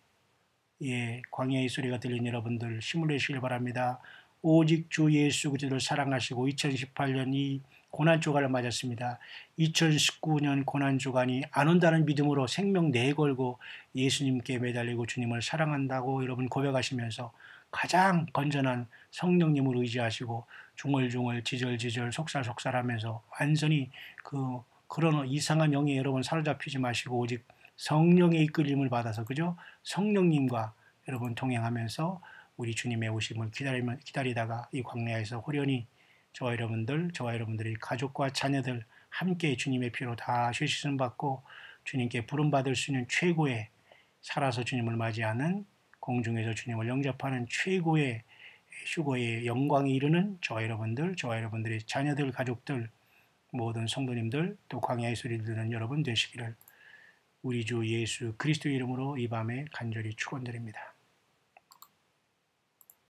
예, 광야의 소리가 들린 여러분들 힘을 내시길 바랍니다. 오직 주 예수 그리스도를 사랑하시고 2018년 이 고난주간을 맞았습니다. 2019년 고난주간이 안 온다는 믿음으로 생명 내걸고 예수님께 매달리고 주님을 사랑한다고 여러분 고백하시면서 가장 건전한 성령님을 의지하시고 중얼중얼 지절지절 속살속살하면서 완전히 그런 이상한 영에 여러분 사로잡히지 마시고 오직 성령의 이끌림을 받아서 그죠? 성령님과 여러분 동행하면서 우리 주님의 오심을 기다리다가 이 광야에서 호련히 저와 여러분들의 가족과 자녀들 함께 주님의 피로 다 씻음 받고 주님께 부름받을 수 있는 최고의 살아서 주님을 맞이하는 공중에서 주님을 영접하는 최고의 휴거의 영광에 이르는 저와 여러분들의 자녀들, 가족들, 모든 성도님들 또 광야의 소리를 듣는 여러분 되시기를 우리 주 예수 그리스도 이름으로 이 밤에 간절히 축원드립니다.